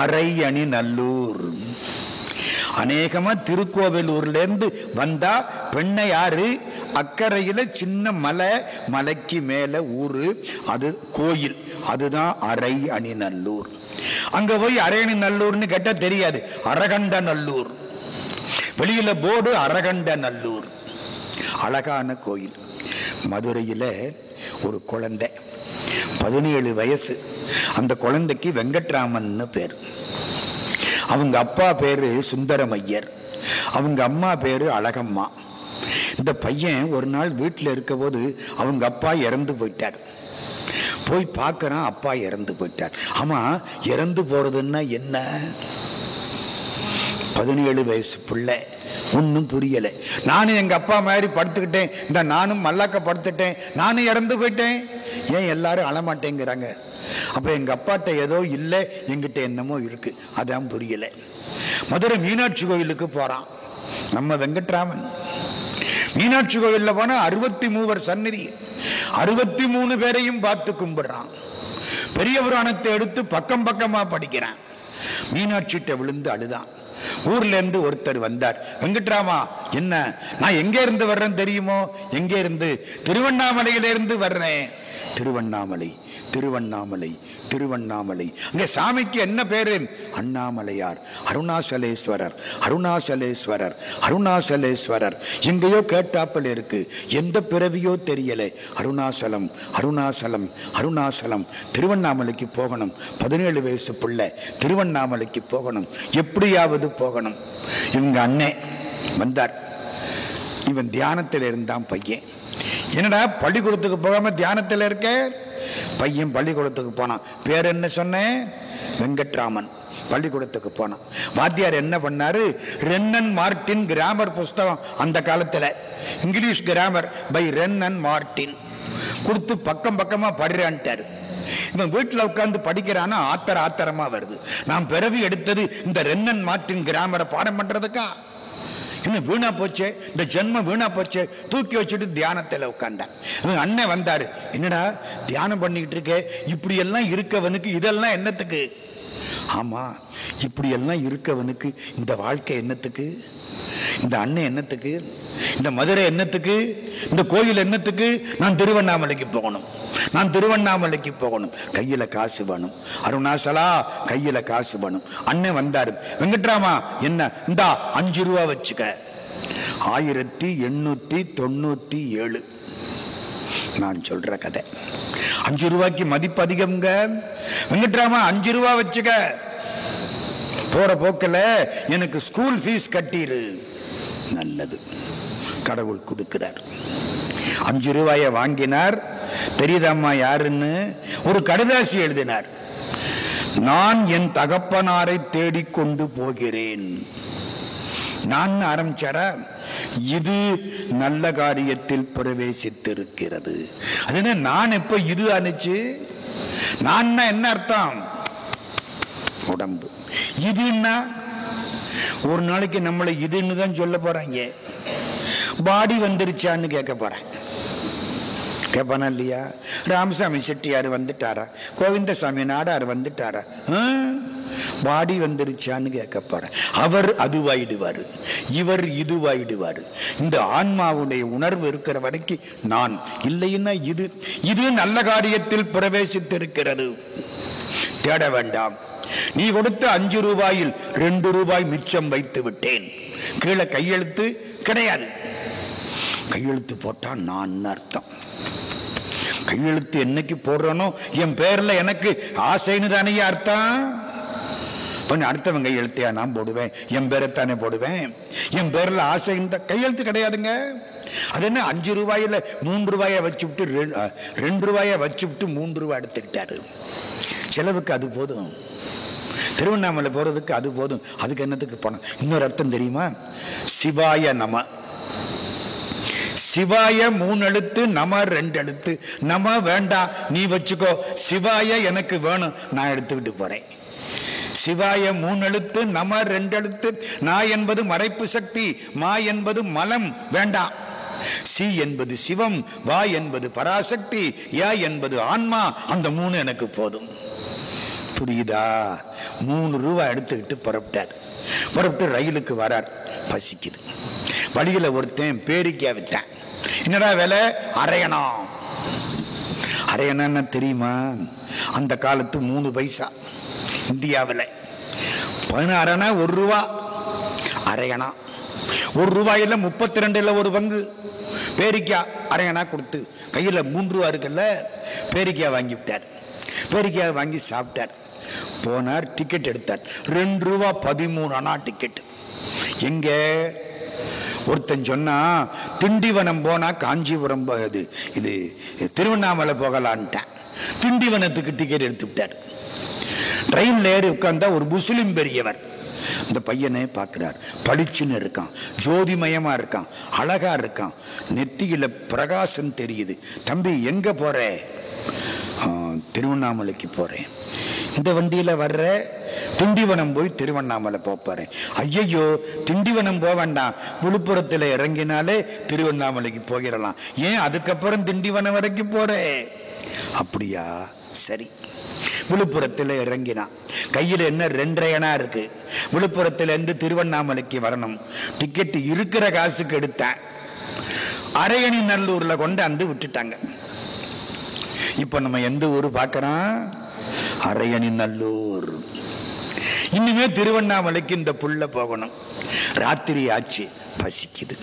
அரையணி நல்லூர். அநேகமா திருக்கோவிலூர்ல இருந்து வந்தா பெண்ணை யாரு, அக்கறையில சின்ன மலை, மலைக்கு மேல ஊரு, அது கோயில், அதுதான் அரை அணி நல்லூர். அங்க போய் அரையணி நல்லூர்னு கேட்டா தெரியாது, அரகண்ட நல்லூர். வெளியில போர்டு அரகண்ட நல்லூர். அழகான கோயில். மதுரையில ஒரு குழந்தை 17 வயசு. அந்த குழந்தைக்கு வெங்கட்ராமன் பேர். அவங்க அப்பா பேரு சுந்தரமையர், அவங்க அம்மா பேரு அழகம்மா. இந்த பையன் ஒரு நாள் வீட்டில் இருக்க போது அவங்க அப்பா இறந்து போயிட்டார். போய் பார்க்கறான், அப்பா இறந்து போயிட்டார். ஆமா, இறந்து போறதுன்னா என்ன? 17 வயசு பிள்ளை, ஒன்னும் புரியல. நானும் எங்க அப்பா மாதிரி படுத்துக்கிட்டேன், இந்த நானும் மல்லாக்க படுத்துட்டேன், நானும் இறந்து போயிட்டேன், ஏன் எல்லாரும் அழமாட்டேங்கிறாங்க? அப்ப எங்க அப்பாட்ட ஏதோ இல்லை, எங்கிட்ட என்னமோ இருக்கு, அதான் புரியல. மதுரை மீனாட்சி கோயிலுக்கு போறான் நம்ம வெங்கட்ராமன். மீனாட்சி கோயில்ல போனா 63 சந்நிதி, 63 பேரையும் பார்த்து கும்பிடுறான். பெரிய புராணத்தை எடுத்து பக்கம் பக்கமா படிக்கிறான். மீனாட்சிட்ட விழுந்து அழுதான். ஊர்ல இருந்து ஒருத்தர் வந்தார். வெங்கட்ராமா, என்ன, நான் எங்க இருந்து வர்றேன் தெரியுமோ? எங்க இருந்து? திருவண்ணாமலையிலிருந்து வர்றேன். திருவண்ணாமலை, திருவண்ணாமலை, திருவண்ணாமலை. அங்க சாமிக்கு என்ன பேரு? அண்ணாமலையார், அருணாசலேஸ்வரர், அருணாசலேஸ்வரர், அருணாசலேஸ்வரர். எங்கேயோ கேட்டாப்பல் இருக்கு, எந்த பிறவியோ தெரியல. அருணாசலம், அருணாசலம், அருணாசலம். திருவண்ணாமலைக்கு போகணும். 17 வயசு பிள்ளை, திருவண்ணாமலைக்கு போகணும், எப்படியாவது போகணும். இவங்க அண்ணே வந்தார். இவன் தியானத்தில் இருந்தான் பையன். என்னடா பள்ளிக்கூடத்துக்கு போகாம தியானத்தில் இருக்க? பையன் பள்ளிக்கூடத்துக்கு போனான். பேர் என்ன சொன்னேன்? வெங்கட்ராமன். பள்ளிக்கூடத்துக்கு போனான். வாத்தியார் என்ன பண்ணாரு? ரென்னன் மார்டின் கிராமர் புஸ்தகம், அந்த காலத்துல இங்கிலீஷ் கிராமர் பை ரென்னன் மார்டின் கொடுத்து பக்கம் பக்கமா படிறான்ட்டாரு. இவன் வீட்டுல உட்கார்ந்து படிக்கிறான்னா ஆத்திரமா வருது. நான் பிறவி எடுத்தது இந்த ரென்னன் மார்டின் கிராமரை பாடம் பண்றதுக்கா? என்ன வீணா போச்சே, இந்த ஜென்மம் வீணா போச்சே, தூக்கி வச்சுட்டு தியானத்துல உட்கார்ந்தேன். அண்ணன் வந்தாரு. என்னடா தியானம் பண்ணிக்கிட்டு இருக்க, இப்படி எல்லாம் இருக்கவனுக்கு இதெல்லாம் என்னத்துக்கு? ஆமா, இப்படி எல்லாம் இருக்கவனுக்கு இந்த வாழ்க்கை என்னத்துக்கு? இந்த அண்ணன் என்னத்துக்கு? இந்த மதுரை என்னத்துக்கு? இந்த கோயில் என்னத்துக்கு? நான் திருவண்ணாமலைக்கு போகணும், நான் திருவண்ணாமலைக்கு போகணும். கையில காசு வேணும். அருணாசலா, கையில காசு வேணும். அண்ணன் வந்தாரு. வெங்கட்ராமா, என்ன, இந்தா 5 ரூபா வச்சுக்க. 1897 நான் சொல்ற கதை. 5 ரூபாய்க்கு மதிப்பு அதிகம்ங்க. வெங்கட்ராமா, 5 ரூபா வச்சுக்க. போற போக்கல எனக்கு ஸ்கூல் ஃபீஸ் கட்டிரு. நல்லது, கடவுள் கொடுக்கிறார். 5 ரூபாய வாங்கினார். தெரியுதாம்மா யாருன்னு? ஒரு கடிதாசி எழுதினார். நான் என் தகப்பனாரை தேடிக்கொண்டு போகிறேன். நான் ஆரம்பிச்சாரா? இது நல்ல காரியத்தில் பிரவேசித்திருக்கிறது. அது என்ன, நான் எப்ப இது அனுச்சு? நான் என்ன அர்த்தம்? உடம்பு. இதுன்னா ஒரு நாளைக்கு நம்மளை இதுன்னு தான் சொல்ல போறாங்க. பாடி வந்துருச்சான்னு கேட்க போறேன். கேட்பானா இல்லையா? ராமசாமி செட்டியார் வந்துட்டாரா, கோவிந்தசாமி நாடார் வந்துட்டாரா, பாடி வந்துருச்சான்னு கேட்க போறேன். அவர் அதுவாயிடுவாரு, இவர் இதுவாயிடுவாரு. இந்த ஆன்மாவுடைய உணர்வு இருக்கிற வரைக்கும் நான் இல்லைன்னா இது. இது நல்ல காரியத்தில் பிரவேசித்திருக்கிறது. தேட வேண்டாம். நீ கொடுத்த 5 ரூபாயில் 2 ரூபாய் மிச்சம் வைத்து விட்டேன். கீழே கையெழுத்து கிடையாது. கையெழுத்து போட்டா நான் அர்த்தம். கையெழுத்து என்னைக்கு போடுறனோ என் பேர்ல எனக்கு ஆசைன்னு தானே அர்த்தம். கொஞ்சம் அடுத்தவன் கையெழுத்தையா நான் போடுவேன்? என் பேரைத்தானே போடுவேன். என் பேர்ல ஆசை கையெழுத்து கிடையாதுங்க. அது என்ன, 5 ரூபாயில 3 ரூபாயை வச்சு விட்டு 2 ரூபாயை வச்சு விட்டு 3 ரூபாய் எடுத்துக்கிட்டாரு. செலவுக்கு அது போதும். திருவண்ணாமலை போறதுக்கு அது போதும். அதுக்கு என்னத்துக்கு பணம்? இன்னொரு அர்த்தம் தெரியுமா? சிவாய நம. சிவாய 3 எழுத்து, நம 2 எழுத்து. நம வேண்டாம், நீ வச்சுக்கோ. சிவாய எனக்கு வேணும், நான் எடுத்துக்கிட்டு போறேன். சிவாய 3 எழுத்து, நம 2 எழுத்து. நான் என்பது மறைப்பு சக்தி, மா என்பது மலம், வேண்டாம். சி என்பது சிவம், வா என்பது பராசக்தி, யா என்பது ஆன்மா. அந்த 3 எனக்கு போதும். புரியுதா? 3 ரூபாய் எடுத்துக்கிட்டு புறப்பட்டு ரயிலுக்கு வரார். பசிக்குது. வழியில ஒருத்தன் பேரிக்காய் விட்டான். என்னடா விலை? அரையணம். அரையணா தெரியுமா? அந்த காலத்து 3 பைசா. இந்தியாவில் 16 அணா 1 ரூபா. அரையணா 1 ரூபாயில 32ல் ஒரு பங்கு. பேரிக்காய் அரையணா கொடுத்து கையில் 3 ரூபா இருக்குல்ல, பேரிக்காய் வாங்கி விட்டார். பேரிக்காய் வாங்கி சாப்பிட்டார். போனார், டிக்கெட் எடுத்தார். 2 ரூபா 13 அணா டிக்கெட். எங்க? ஒருத்தன் சொன்னா திண்டிவனம் போனா காஞ்சிபுரம் இது திருவண்ணாமலை போகலான்ட்டான். திண்டிவனத்துக்கு டிக்கெட் எடுத்து விட்டார். ட்ரெயின்ல ஏறி உட்கார்ந்தா ஒரு முஸ்லிம் பெரியவர் இந்த பையனை பார்க்கிறார். பளிச்சுன்னு இருக்கான், ஜோதிமயமா இருக்கான், அழகா இருக்கான், நெத்தியில பிரகாசம் தெரியுது. தம்பி எங்க போற? திருவண்ணாமலைக்கு போறேன். இந்த வண்டியில வர்ற? திண்டிவனம் போய் திருவண்ணாமலை போறேன். ஐயோ, திண்டிவனம் போக வேண்டாம், விழுப்புரத்தில் இறங்கினாலே திருவண்ணாமலைக்கு போயிடலாம். ஏன் அதுக்கப்புறம் திண்டிவனம் வரைக்கும் போறேன்? அப்படியா, சரி. விழுப்புரத்தில் இறங்கினான். கையில் என்ன 2.5 அணா இருக்கு. விழுப்புரத்துல இருந்து திருவண்ணாமலைக்கு வரணும். டிக்கெட் இருக்கிற காசுக்கு எடுத்தேன். அரையணி நல்லூர்ல கொண்டு வந்து விட்டுட்டாங்க. இப்ப நம்ம எந்த ஊர் பார்க்கிறோம்? அரையணி நல்லூர். இனிமே திருவண்ணாமலைக்கு இந்த புள்ள போகணும். ராத்திரி ஆச்சு, பசிக்குது.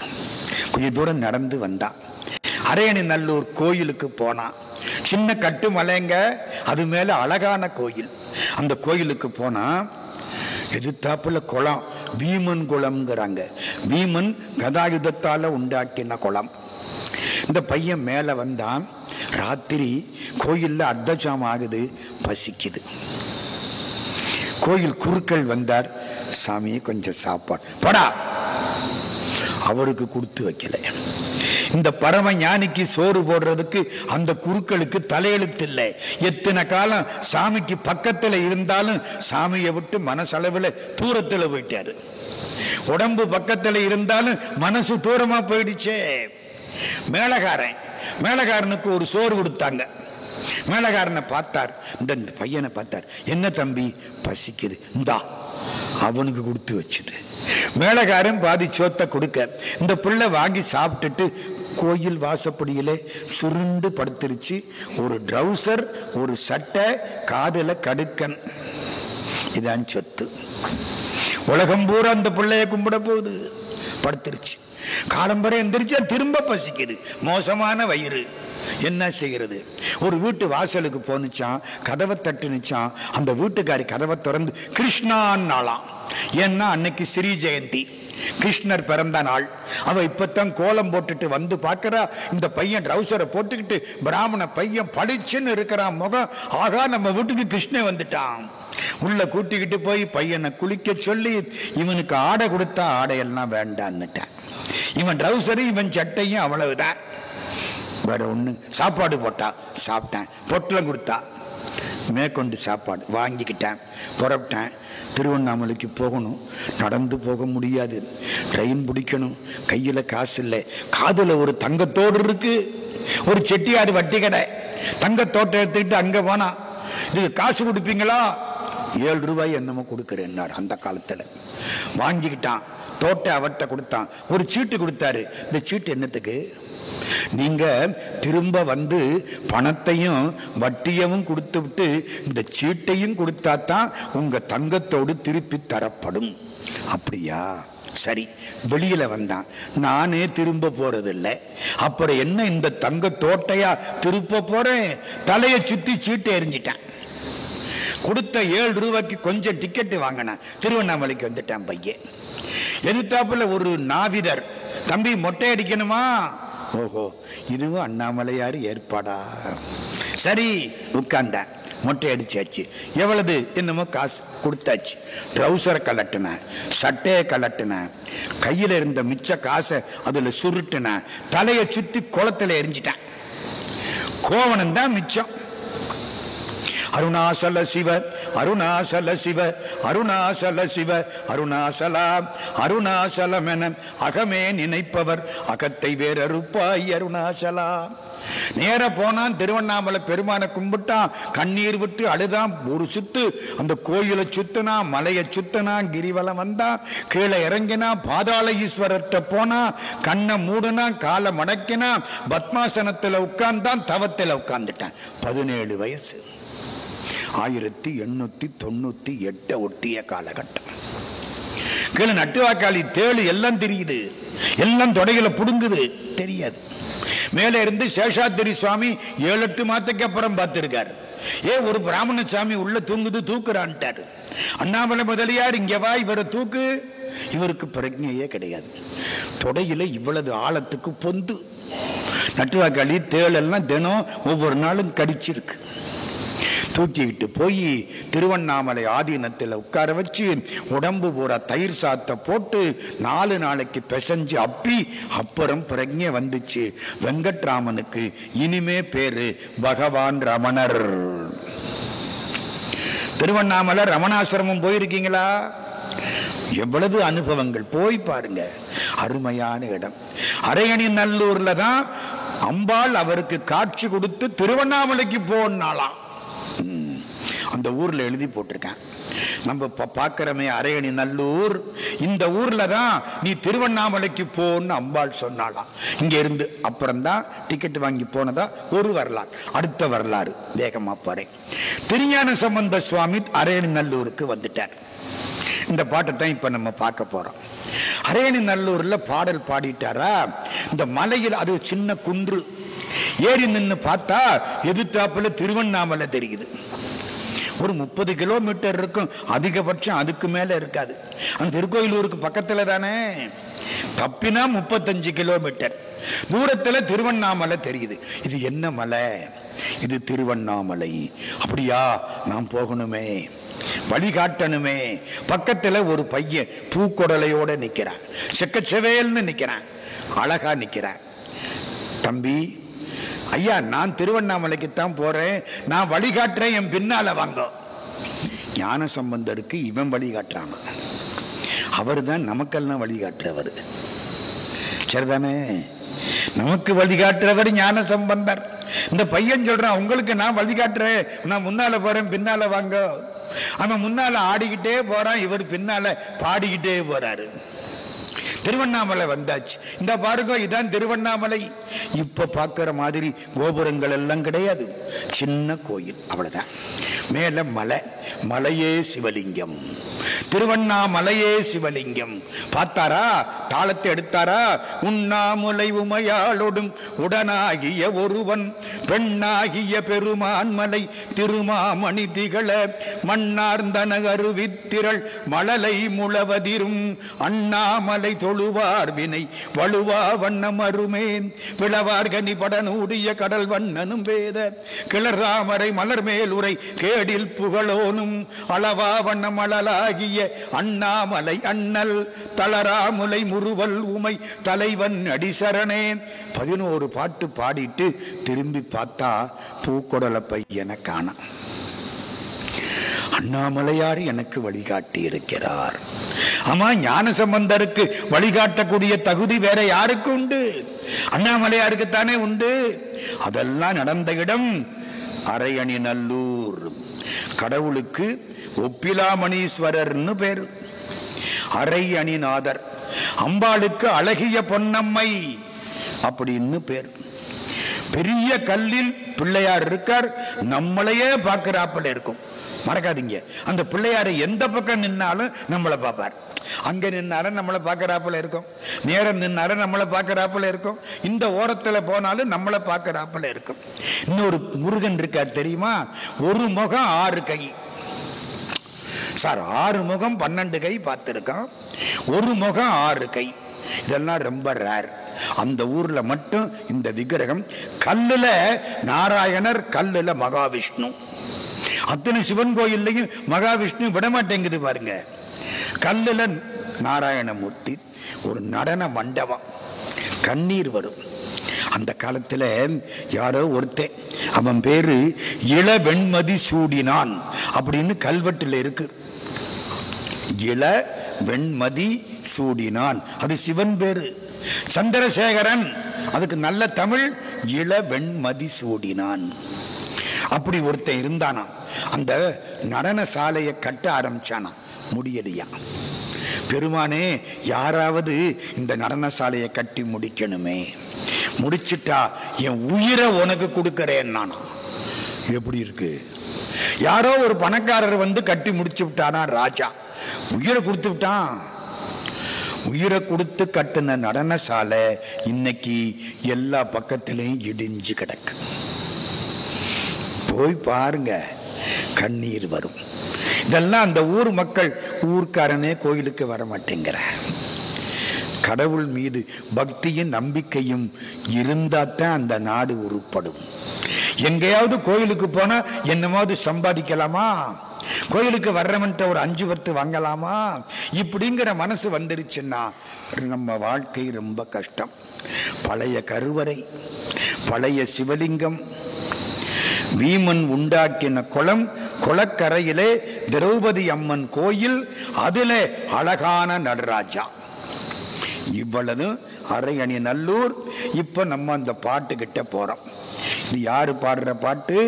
கொஞ்ச தூரம் நடந்து வந்தான். அரையணி நல்லூர் கோயிலுக்கு போனான். சின்ன கட்டு மலைங்க, அது மேல அழகான கோயில். அந்த கோயிலுக்கு போனா எதிர்த்தாப்புல குளம், வீமன் குளம்ங்கிறாங்க. வீமன் கதாயுதத்தால உண்டாக்கின குளம். இந்த பையன் மேல வந்தான். ராத்திரி கோயில்ல அர்த்தஜாமம் ஆகுது, பசிக்குது. கோயில் குருக்கள் வந்தார். சாமியை கொஞ்சம் சாப்பாடு போடா. அவருக்கு கொடுத்து வைக்கல. இந்த பரம ஞானிக்கு சோறு போடுறதுக்கு அந்த குருக்களுக்கு தலையெழுத்து இல்லை. எத்தனை காலம் சாமிக்கு பக்கத்துல இருந்தாலும் சாமியை விட்டு மனசளவுல தூரத்துல போயிட்டாரு. உடம்பு பக்கத்துல இருந்தாலும் மனசு தூரமா போயிடுச்சே. மேலகாரனுக்கு ஒரு சோறு கொடுத்தாங்க. மேலகாரனை பார்த்தார். இந்த பையனை பார்த்தார். என்ன தம்பி, பசிக்குது, இந்தா. அவனுக்கு கொடுத்து வச்சுது. மேலகாரன் பாதி சோத்தை கொடுக்க இந்த பிள்ளை வாங்கி சாப்பிட்டுட்டு கோயில் வாசப்படியிலே சுருண்டு படுத்துருச்சு. ஒரு ட்ரௌசர், ஒரு சட்டை, காதுல கடுக்கன். இதான் சொத்து. உலகம் பூரா அந்த பிள்ளைய கும்பிட போகுது. படுத்துருச்சு. காலம்பரை எந்திரிச்சா திரும்ப பசிக்குது. மோசமான வயிறு. என்ன செய்கிறது? ஒரு வீட்டு வாசலுக்கு போனுச்சான். கதவை தட்டுனுச்சான். அந்த வீட்டுக்காரி கதவை திறந்து கிருஷ்ணான்னாலாம். ஏன்னா அன்னைக்கு ஸ்ரீ ஜெயந்தி, கிருஷ்ணர் பிறந்த நாள். அவ இப்பத்தான் கோலம் போட்டுட்டு வந்து பார்க்கிறா. இந்த பையன் ட்ரௌசரை போட்டுக்கிட்டு பிராமண பையன் பளிச்சுன்னு இருக்கிறான் முகம். ஆகா, நம்ம வீட்டுக்கு கிருஷ்ணன் வந்துட்டான். உள்ள கூட்டிக்கிட்டு போய் பையனை குளிக்க சொல்லி இவனுக்கு ஆடை கொடுத்தா ஆடையெல்லாம் வேண்டான்னுட்டான். இவன் ட்ரௌசரு, இவன் சட்டையும் அவ்வளவுதான், வேற ஒண்ணு. சாப்பாடு போட்டா சாப்பிட்டேன். பொட்டலம் கொடுத்தா மேற்கொண்டு சாப்பாடு வாங்கிக்கிட்டேன். புறப்பட்டேன். திருவண்ணாமலைக்கு போகணும். நடந்து போக முடியாது, ட்ரெயின் பிடிக்கணும். கையில காசு இல்லை. காதுல ஒரு தங்கத்தோடு இருக்கு. ஒரு செட்டியாடு வட்டி கடை. தங்கத்தோட்டை எடுத்துக்கிட்டு அங்க போனா, இதுக்கு காசு கொடுப்பீங்களா? 7 ரூபாய் என்னமோ கொடுக்குறேன் அந்த காலத்துல. வாங்கிக்கிட்டான். தோட்டை அவர்கிட்ட கொடுத்தான். ஒரு சீட்டு கொடுத்தாரு. இந்த சீட்டு என்னத்துக்கு? நீங்க திரும்ப வந்து பணத்தையும் வட்டியவும் கொடுத்து விட்டு இந்த சீட்டையும் கொடுத்தாதான் உங்க தங்கத்தோடு திருப்பி தரப்படும். அப்படியா, சரி. வெளியில வந்தான். நானே திரும்ப போறதில்லை, அப்புறம் என்ன இந்த தங்க தோட்டையா திருப்ப போறேன்? தலையை சுத்தி சீட்டை எரிஞ்சிட்டேன். கொடுத்த 7 ரூபாய்க்கு கொஞ்சம் டிக்கெட்டு வாங்கினேன். திருவண்ணாமலைக்கு வந்துட்டேன். பையன் எதிர்த்தாப்புல ஒரு நாவிதர். தம்பி மொட்டை அடிக்கணுமா? ஓஹோ, இதுவும் அண்ணாமலையார் ஏற்பாடா? சரி, உட்கார்ந்தேன். மொட்டை அடிச்சாச்சு. எவ்வளவு என்னமோ காசு கொடுத்தாச்சு. ட்ரௌசரை கலட்டின, சட்டையை கலட்டின, கையில இருந்த மிச்ச காசை அதுல சுருட்டின, தலையை சுத்தி குளத்துல எரிஞ்சிட்டேன். கோவணம் தான் மிச்சம். அருணாசல சிவ அருணாசல சிவ அருணாசல சிவ அருணாசலா அருணாசலமென அகமே நினைப்பவர் அகத்தை வேறறுப்பாய் அருணாசலா. நேர போனான், திருவண்ணாமலை பெருமானை கும்பிட்டான், கண்ணீர் விட்டு அழுதான். ஒரு சுத்து அந்த கோயிலை சுத்தினா, மலையை சுத்தினா, கிரிவலம் வந்தான், கீழே இறங்கினா, பாதாள ஈஸ்வரர்கிட்ட போனா, கண்ணை மூடுனா, காலை மடக்கினா, பத்மாசனத்தில் உட்கார்ந்தான், தவத்தில் உட்கார்ந்துட்டான். 17 வயசு, 1898 ஒட்டிய காலகட்டம். கீழே நட்டுவாக்காளி தேளு எல்லாம் தெரியுது, எல்லாம் தொடைகளை புடுங்குது, தெரியாது. மேலே இருந்து சேஷாத்திரி சுவாமி 7-8 மாதத்துக்கு அப்புறம் பார்த்திருக்காரு. ஒரு பிராமண சாமி உள்ள தூங்குது, தூக்குறான்ட்டாரு. அண்ணாமலை முதலியார் இங்க வா, இவரை தூக்கு. இவருக்கு பிரஜையே கிடையாது. தொடையில இவ்வளவு ஆழத்துக்கு பொந்து. நட்டுவாக்காளி தேளெல்லாம் தினம் ஒவ்வொரு நாளும் கடிச்சிருக்கு. தூக்கிக்கிட்டு போய் திருவண்ணாமலை ஆதீனத்தில் உட்கார வச்சு உடம்பு பூரா தயிர் சாத்தை போட்டு 4 நாளைக்கு பிசைஞ்சு அப்பி அப்புறம் பிரஜை வந்துச்சு. வெங்கட்ராமனுக்கு இனிமே பேரு பகவான் ரமணர். திருவண்ணாமலை ரமணாசிரமம் போயிருக்கீங்களா? எவ்வளவு அனுபவங்கள், போய் பாருங்க, அருமையான இடம். அரையணி நல்லூர்ல தான் அம்பாள் அவருக்கு காட்சி கொடுத்து திருவண்ணாமலைக்கு போனாலாம். அந்த ஊர்ல எழுதி போட்டிருக்கேன். நம்ம பார்க்கிறோமே அரையணி நல்லூர், இந்த ஊர்ல தான் நீ திருவண்ணாமலைக்கு போன்னு அம்பாள் சொன்னாலாம். இங்க இருந்து அப்புறம்தான் டிக்கெட் வாங்கி போனதா ஒரு வரலாறு. அடுத்த வரலாறு வேகமா போறேன். திருஞான சம்பந்த சுவாமி அரையணி நல்லூருக்கு வந்துட்டார். இந்த பாட்டை தான் இப்ப நம்ம பார்க்க போறோம். அரையணி நல்லூர்ல பாடல் பாடிட்டாரா. இந்த மலையில் அது சின்ன குன்று, ஏறி நின்று பார்த்தா எதிர்த்தாப்புல திருவண்ணாமலை தெரியுது. ஒரு 30 கிலோமீட்டர் இருக்கும், அதிகபட்சம் அதுக்கு மேல இருக்காது. அந்த திருக்கோயிலூருக்கு பக்கத்துல தானே, தப்பினா 35 கிலோமீட்டர் தூரத்துல திருவண்ணாமலை தெரியுது. இது என்ன மலை? இது திருவண்ணாமலை. அப்படியா, நாம் போகணுமே, வழிகாட்டணுமே. பக்கத்துல ஒரு பையன் பூக்கொடலையோட நிக்கிறான், செக்கச்செவேல்னு நிக்கிறான், அழகா நிக்கிறான். தம்பி, ஐயா, நான் திருவண்ணாமலைக்குத்தான் போறேன், நான் வழிகாட்டுறேன், என் பின்னால வாங்க. ஞான சம்பந்தருக்கு இவன் வழிகாட்டுறான். அவர் தான் நமக்கெல்லாம் வழிகாட்டுறவர், சரிதானே? நமக்கு வழிகாட்டுறவர் ஞான சம்பந்தர். இந்த பையன் சொல்றான், உங்களுக்கு நான் வழிகாட்டுறேன், நான் முன்னால போறேன், பின்னால வாங்க. அவன் முன்னால ஆடிக்கிட்டே போறான், இவர் பின்னால பாடிக்கிட்டே போறாரு. திருவண்ணாமலை வந்தாச்சு. இந்த பாருங்க, இதான் திருவண்ணாமலை. இப்ப பார்க்கிற மாதிரி கோபுரங்கள் எல்லாம் கிடையாது, சின்ன கோயில், அவ்வளவுதான். மேல மலை, மலையே சிவலிங்கம். திருவண்ணாமலையே சிவலிங்கம். பார்த்தாரா, தாளத்தை எடுத்தாரா? உண்ணாமுலை உமையாளொடும் உடனாகிய ஒருவன் பெண்ணாகிய பெருமான்மலை திருமாமணி திகழ மண்ணார்ந்தன அருவித்திரள் மழலை முழவதிரும் அண்ணாமலை தொழுவார் வினை வலுவா வண்ணம் அருமேன் பிளவார்கனி படனூடிய கடல் வண்ணனும் வேத கிளர்தாமரை மலர் மேலுரை கேடில் புகழோனும் அளவா வண்ணம் அழலாகிய அண்ணாமலை அண்ணல் தளராமுலை முறுவல் உமை தலைவன் அடிசரணே. 11 பாட்டு பாடிட்டு திரும்பி பார்த்தா பூக்கொடல பையனை காண. அண்ணாமலையார் எனக்கு வழிகாட்டி இருக்கிறார். ஆமா, ஞான சம்பந்தருக்கு வழிகாட்டக்கூடிய தகுதி வேற யாருக்கு உண்டு? அண்ணாமலையாருக்குத்தானே உண்டு. அதெல்லாம் நடந்த இடம் அரையணி நல்லூர். கடவுளுக்கு ஒப்பிலாமணீஸ்வரர்னு பேரு, அரையணிநாதர். அம்பாளுக்கு அழகிய பொன்னம்மை அப்படின்னு பேர். பெரிய கல்லில் பிள்ளையார் இருக்கார், நம்மளையே பார்க்கிறாப்புல இருக்கும். மறக்காதீங்க, அந்த பிள்ளையாரை எந்த பக்கம் நின்னாலும் நம்மளை பார்ப்பார். அங்க நின்னாலும் நம்மளை பார்க்கறாப்புல இருக்கும், நேரம் நின்னாலும் நம்மளை பார்க்கறாப்புல இருக்கும், இந்த ஓரத்துல போனாலும் நம்மளை பார்க்கறாப்புல இருக்கும். இன்னொரு முருகன் இருக்கார் தெரியுமா? ஒரு முகம் 6 கை. சார், 6 முகம் 12 கை பார்த்திருக்கான், ஒரு முகம் 6 கை. இதெல்லாம் ரொம்ப ரேர். அந்த ஊர்ல மட்டும் இந்த விக்கிரகம் கல்லுல நாராயணர், கல்லுல மகாவிஷ்ணு. அத்தனை சிவன் கோயில்லையும் மகாவிஷ்ணு விடமாட்டேங்குது பாருங்க. கல்லுல நாராயணமூர்த்தி, ஒரு நடன மண்டபம், கண்ணீர் வரும். அந்த காலத்துல யாரோ ஒருத்தன், அவன் பேரு இளவெண்மதி சூடினான் அப்படின்னு கல்வெட்டுல இருக்கு. இளவெண்மதி சூடினான், அது சிவன் பேரு. சந்திரசேகரன், அதுக்கு நல்ல தமிழ் இளவெண்மதி சூடினான். அப்படி ஒருத்தன் இருந்தானா. அந்த நடன சாலையை கட்ட ஆரம்பிச்சானா, முடியலையா. பெருமானே, யாராவது இந்த நடன சாலையை கட்டி முடிக்கணுமே, முடிச்சிட்டா என் உயிரை உனக்கு கொடுக்கிறேன் நானா. எப்படி இருக்கு? யாரோ ஒரு பணக்காரர் வந்து கட்டி முடிச்சு விட்டானா, ராஜா உயிரை கொடுத்து விட்டான். உயிரை கொடுத்து கட்டின நடன சாலை இன்னைக்கு எல்லா பக்கத்திலையும் இடிஞ்சு கிடக்கு. போய் பாருங்க, கண்ணீர் வரும். இதெல்லாம் அந்த ஊர் மக்கள், ஊர்க்காரனே கோயிலுக்கு வர மாட்டேங்கிற. கடவுள் மீது பக்தியும் நம்பிக்கையும் இருந்தாத்தான் அந்த நாடு உருப்படும். எங்கேயாவது கோயிலுக்கு போனா என்னமாவது சம்பாதிக்கலாமா, கோயிலுக்கு வர்றவன்ட்ட ஒரு 5 வாங்கலாமா, இப்படிங்கிற மனசு வந்துருச்சுன்னா நம்ம வாழ்க்கை ரொம்ப கஷ்டம். பழைய கருவறை, பழைய சிவலிங்கம், வீமன் உண்டாக்கின குளம், குளக்கரையிலே திரௌபதி அம்மன் கோயில், அதிலே அழகான நடராஜா. இவ்வளவு அரையணி நல்லூர். இப்ப நம்ம அந்த பாட்டு கிட்ட போறோம். இது யாரு பாடுற பாட்டு?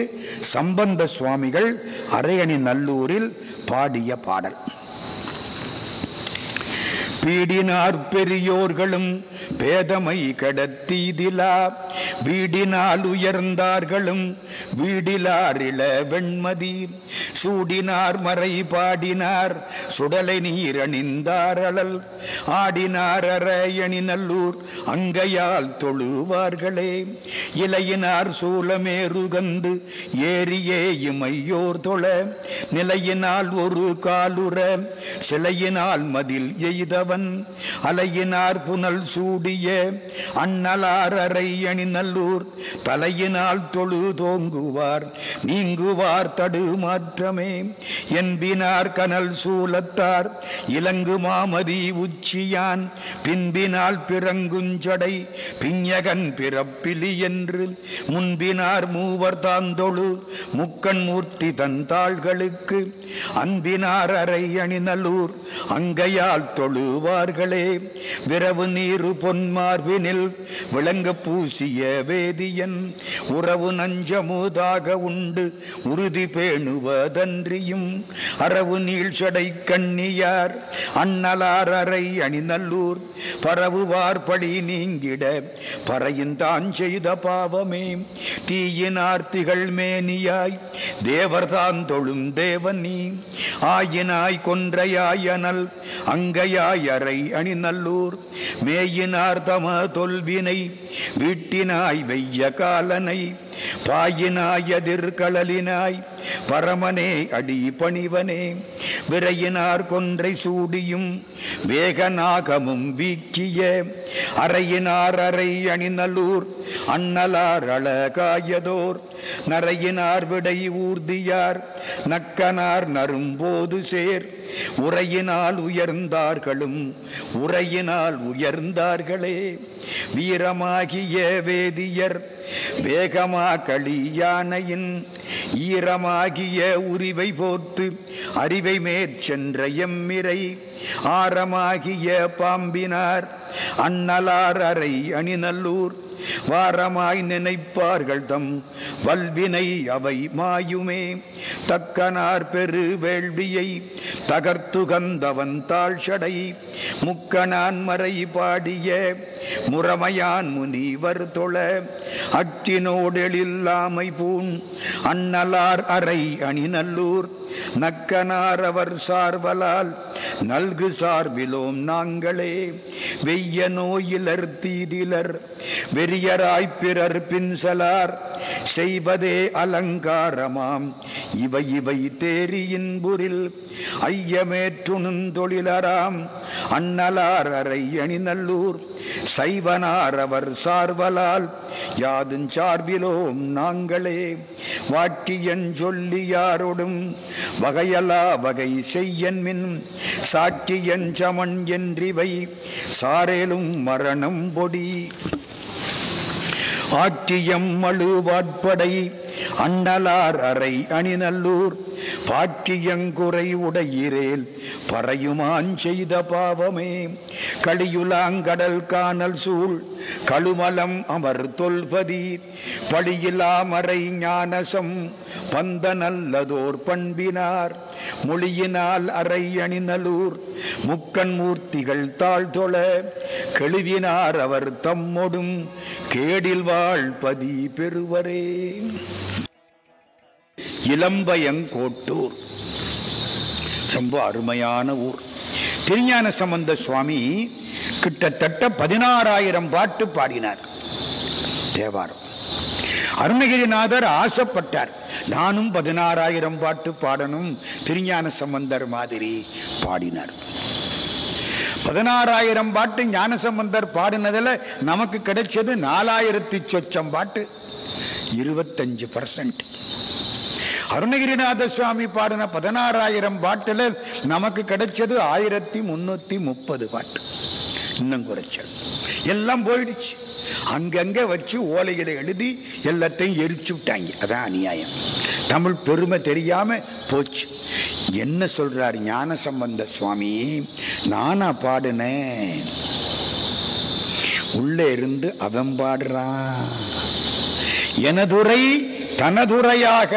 சம்பந்த சுவாமிகள் அரையணி நல்லூரில் பாடிய பாடல். பீடினார் பெரியோர்களும் பேதமை கடத்தீதிலா, வீடினால் உயர்ந்தார்களும் வீடிலார் இள வெண்மதி, சூடினார் மறை பாடினார் சுடலை நீர் அணிந்தார் அழல், ஆடினார் அரையணி நல்லூர் அங்கையால் தொழுவார்களே, இலையினார் சூலமேருகந்து ஏரியே இமையோர் தொழ, நிலையினால் ஒரு காலுற சிலையினால் மதில் எய்தவன், அலையினார் புனல் சூடிய அண்ணலார் அரையணி நல்லூர், தலையினால் தொழு தோங்குவார் நீங்குவார் தடுமாற்றமே, என்பினார் கனல் சூலத்தார் இலங்கு மாமதி உச்சியான், பின்பினால் பிறங்குஞ்சடை பிஞகன் பிறப்பிலி என்று, முன்பினார் மூவர் தாந்தொழு முக்கண் மூர்த்தி தன் தாள்களுக்கு, அன்பினார் அரையணி நல்லூர் அங்கையால் தொழுவார்களே, விரவு நீரு பொன்மார்பினில் விளங்க பூசிய வேதியன், உறவு நஞ்சமுதாக உண்டு உறுதி பேணுவதன்றியும், அரவு நீழ்ச்சடை கண்ணியார் அண்ணலார் அரை அணிநல்லூர், பரவுவார் பழி நீங்கிட பறையின் தான் செய்த பாவமே, தீயினார் திகழ் மேனியாய் தேவர்தான் தொழும் தேவனி, ஆயினாய் கொன்றையாயனல் அங்கையாய் அரை அணிநல்லூர், மேயினார் தம தொல்வினை வீட்டினாய் வெய்ய காலனை, பாயினாய் எதிர்கழலினாய் பரமனே அடி பணிவனே, விரையினார் கொன்றை சூடியும் வேகநாகமும் வீக்கிய, அறையினார் அரை அணிநல்லூர் அண்ணலார் அழகாயதோர், நரையினார் விடை ஊர்தியார் நக்கனார் நரும்போது சேர், உரையினால் உயர்ந்தார்களும் உரையினால் உயர்ந்தார்களே, வீரமாகிய வேதியர் வேகமா களியானையின், ஈரமாகிய உரிவை போர்த்து அறிவை மேற்சென்ற எம்மிரை, ஆரமாகிய பாம்பினார் அண்ணலார் அரை அணிநல்லூர், வாரமாய் நினைப்பார்கள் தம் வல்வினை அவை மாயுமே, தக்கனார் பெரு வேள்வியை தகர்த்துகந்தவன் தாழ்ச்சடை, முக்கனான் மறை பாடிய முறமையான் முனிவர் தொழ, அற்றினோடெழில்லாமை பூண் அண்ணலார் அரை அணிநல்லூர், நக்கனார் அவர் சார்வலால் நல்கு சார்பிலோம் நாங்களே, வெய்ய நோயிலர் தீதிலர் வெறியராய் பிறர் பின்சலார், செய்வதே அலங்காரமாம் இவை இவை தேரியின்புரில், ஐயமேற்றுணும் தொழிலராம் அண்ணலார் அரை அணிநல்லூர், சைவனார் அவர் சார்வலால் யாதும் சார்பிலோம் நாங்களே, வாட்டியன் சொல்லியாரோடும் வகையலா வகை செய்யன்மின், சாட்டியன் சமன் என்றிவை சாரேலும் மரணம் பொடி, ஆற்றியம் மழுவாட்படை அண்ணலார் அறை அணிநல்லூர் பாற்றியங்குறை உடையிரேல் பறையுமான் செய்த பாவமே களியுலாங்கடல் காணல் சூழ் கழுமலம் அமர் தொல்பதி பழியிலாமறை ஞானசம் பந்த நல்லதோர் பண்பினார் மொழியினால் அறை அணிநல்லூர் முக்கண் மூர்த்திகள் தாழ்தொழ கெழுவினார் அவர் தம்மொடும் கேடில் வாழ்பதி பெறுவரே. இளம்பயங்கோட்டூர் ரொம்ப அருமையான ஊர். திருஞான சம்பந்த சுவாமி கிட்டத்தட்ட 16,000 பாட்டு பாடினார் தேவாரம். அருணகிரிநாதர் ஆசைப்பட்டார், நானும் 16,000 பாட்டு பாடணும் திருஞான சம்பந்தர் மாதிரி பாடினார். 16,000 பாட்டு ஞானசம்பந்தர் பாடினதுல நமக்கு கிடைச்சது 4,000 சொச்சம் பாட்டு, 25%. அருணகிரிநாத சுவாமி பாடின 16,000 பாட்டுல நமக்கு கிடைச்சது 1,330 பாட்டு. இன்னும் குறைச்சல், எல்லாம் போயிடுச்சு. அங்கங்க வச்சு ஓலைகளை எழுதி எல்லாத்தையும் எரிச்சு விட்டாங்க. அதான் அநியாயம். தமிழ் பெருமை தெரியாம போச்சு. என்ன சொல்றார் ஞான சம்பந்த சுவாமி? நானா பாடுனேன், உள்ள இருந்து அவன் பாடுறான். எனதுரை தனதுரையாக.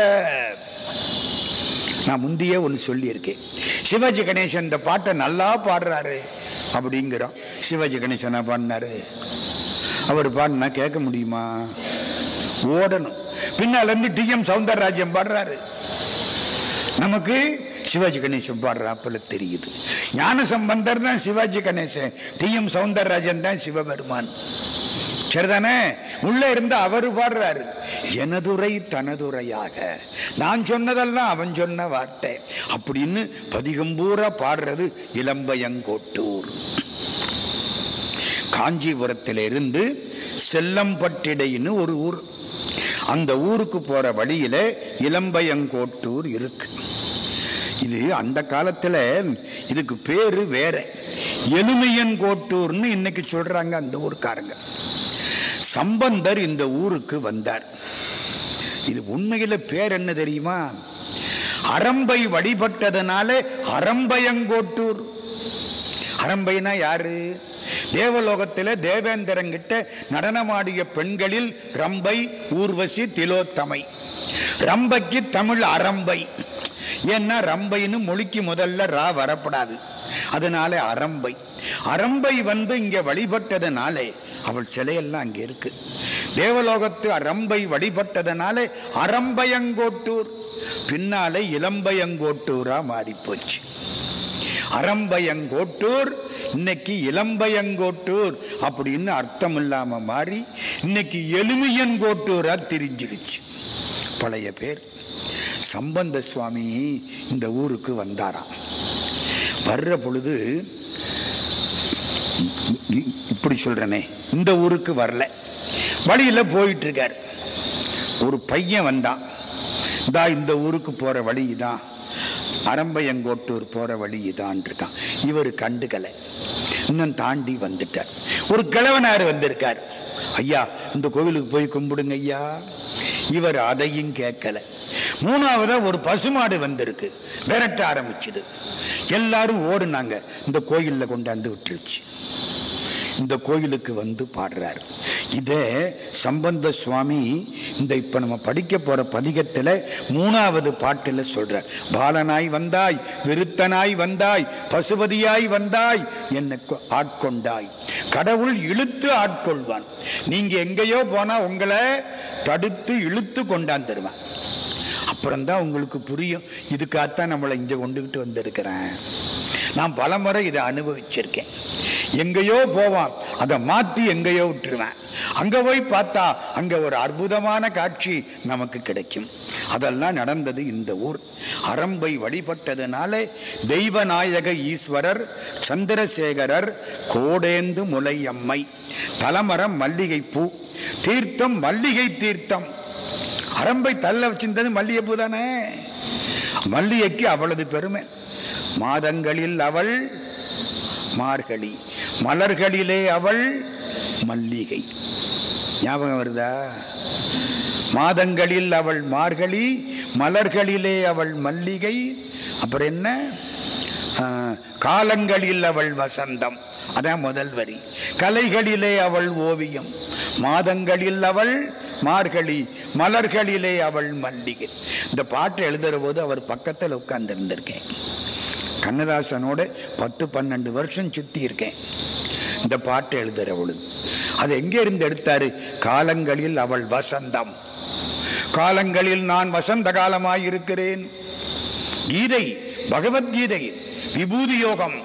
நான் முந்தையே ஒன்று சொல்லியிருக்கேன், சிவாஜி கணேசன் இந்த பாட்டை நல்லா பாடுறாரு அப்படிங்கிறோம். சிவாஜி கணேசனா பாடினாரு? அவர் பாடினா கேட்க முடியுமா? ஓடணும். பின்னால இருந்து டி.எம். சௌந்தரராஜன் பாடுறாரு, நமக்கு சிவாஜி கணேசன் பாடுறாப்பல தெரியுது. ஞான சம்பந்தர் தான் சிவாஜி கணேசன், டி.எம். சௌந்தரராஜன் தான் சிவபெருமான். சரிதானே? உள்ள இருந்து அவரு பாடுறாரு, எனதுரை தனதுரையாக. நான் சொன்னதெல்லாம் அவன் சொன்ன வார்த்தை அப்படின்னு பதிகம்பூரா பாடுறது இளம்பயங்கோட்டூர். காஞ்சிபுரத்திலிருந்து செல்லம்பட்டிடைன்னு ஒரு ஊர். அந்த ஊருக்கு போற வழியில இளம்பயங்கோட்டூர் இருக்கு. இது அந்த காலத்துல இதுக்கு பேரு வேற, எலுமையன்கோட்டூர்னு இன்னைக்கு சொல்றாங்க அந்த ஊருக்காரங்க. சம்பந்தர் இந்த ஊருக்கு வந்தார். இது உண்மையில பேர் என்ன தெரியுமா? அரம்பை வழிபட்டதனால அரம்பயங்கோட்டூர். அரம்பைனா யாரு? தேவலோகத்தில தேவேந்திரங்கிட்ட நடனமாடிய பெண்களில் ரம்பை, ஊர்வசி, திலோத்தமை. ரம்பைக்கு தமிழ் அரம்பை. ஏன்னா ரம்பைன்னு மொழிக்கு முதல்ல ரா வரப்படாது, அதனால அரம்பை. அரம்பை வந்து இங்க வழிபட்டதனாலே அவள் சிலையெல்லாம் அங்க இருக்கு. தேவலோகத்து அரம்பை வழிபட்டதனாலே அரம்பயங்கோட்டூர், பின்னாலே இளம்பயங்கோட்டூரா மாறி போச்சு. அரம்பயங்கோட்டூர் இன்னைக்கு இளம்பயங்கோட்டூர் அப்படின்னு அர்த்தம் இல்லாம மாறி இன்னைக்கு எலுமியன்கோட்டூரா திரிஞ்சிருச்சு பழைய பேர். சம்பந்த சுவாமி இந்த ஊருக்கு வந்தாராம். வர்ற பொழுது இப்படி சொல்றனே, இந்த ஊருக்கு வரல, வழியில போயிட்டு இருக்கார். ஒரு பையன் வந்தான், இந்த ஊருக்கு போற வழி இதான், அரம்பயங்கோட்டூர் போற வழி இதான் இருக்கான். இவர் கண்டுக்கல, இன்னும் தாண்டி வந்துட்டார். ஒரு கிழவனார் வந்திருக்கார், ஐயா இந்த கோவிலுக்கு போய் கும்பிடுங்க ஐயா. இவர் அதையும் கேட்கல. மூணாவதா ஒரு பசுமாடு வந்திருக்கு, விரட்ட ஆரம்பிச்சுது. எல்லாரும் ஓடுனாங்க, இந்த கோயில்ல கொண்டாந்து விட்டுருச்சு. இந்த கோயிலுக்கு வந்து பாடுறாரு. இதே சம்பந்த சுவாமி இந்த இப்ப நம்ம படிக்க போற பதிகத்துல 3வது பாட்டுல சொல்றார். பாலனாய் வந்தாய், விருத்தனாய் வந்தாய், பசுபதியாய் வந்தாய், என்னை ஆட்கொண்டாய். கடவுள் இழுத்து ஆட்கொள்வான். நீங்க எங்கேயோ போனா உங்களை தடுத்து இழுத்து கொண்டாந்துருவான். அப்புறம்தான் உங்களுக்கு புரியும், இதுக்காகத்தான் நம்மளை இங்க கொண்டுகிட்டு வந்திருக்கிறேன். நான் பலமுறை இதை அனுபவிச்சிருக்கேன். எங்கேயோ போவான், அதை மாத்தி எங்கேயோ விட்டுருவேன். அங்க போய் பார்த்தா அங்க ஒரு அற்புதமான காட்சி நமக்கு கிடைக்கும். அதெல்லாம் நடந்தது இந்த ஊர். அரம்பை வழிபட்டதுனால தெய்வநாயக ஈஸ்வரர், சந்திரசேகரர், கோடேந்து முலையம்மை, தலமரம் மல்லிகை பூ, தீர்த்தம் மல்லிகை தீர்த்தம். அரம்பை தள்ள வச்சிருந்தது மல்லிகை பூ தானே. மல்லிகைக்கு அவளது பெருமை. மாதங்களில் அவள் மார்கழி, மலர்களிலே அவள் மல்லிகை. ஞாபகம் வருதா? மாதங்களில் அவள் மார்கழி, மலர்களிலே அவள் மல்லிகை, அப்புறம் என்ன, காலங்களில் அவள் வசந்தம், அதான் முதல் வரி. கலைகளிலே அவள் ஓவியம், மாதங்களில் அவள் மார்கழி, மலர்களிலே அவள் மல்லிகை. இந்த பாட்டை எழுதுற போது அவர் பக்கத்தில் உட்கார்ந்து இருந்திருக்கேன். கண்ணதாசனோட 10-12 வருஷம் சுத்தி இருக்கேன். இந்த பாட்டை எழுதுற பொழுது அது எங்கே இருந்து எடுத்தாரு? காலங்களில் அவள் வசந்தம், காலங்களில் நான் வசந்த காலமாயிருக்கிறேன். கீதை, பகவத்கீதை, விபூதி யோகம்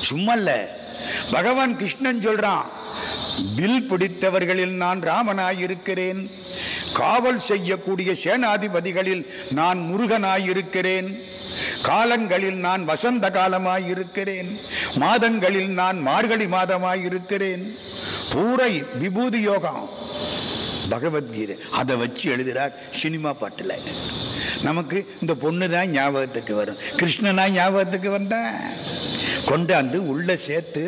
சும்மல்ல. பகவான் கிருஷ்ணன் சொல்றான், வில் பிடித்தவர்களில் நான் ராமனாயிருக்கிறேன், காவல் செய்யக்கூடிய சேனாதிபதிகளில் நான் முருகனாயிருக்கிறேன், காலங்களில் நான் வசந்த காலமாயிருக்கிறேன், மாதங்களில் நான் மார்கழி மாதமாயிருக்கிறேன். பூரை விபூதி யோகம் பகவத்கீதை. அதை வச்சு எழுதுறார் சினிமா பாட்டுல. நமக்கு இந்த பொண்ணு தான் ஞாபகத்துக்கு வரும், கிருஷ்ணனா ஞாபகத்துக்கு வந்தா கொண்டாந்து உள்ள சேர்த்து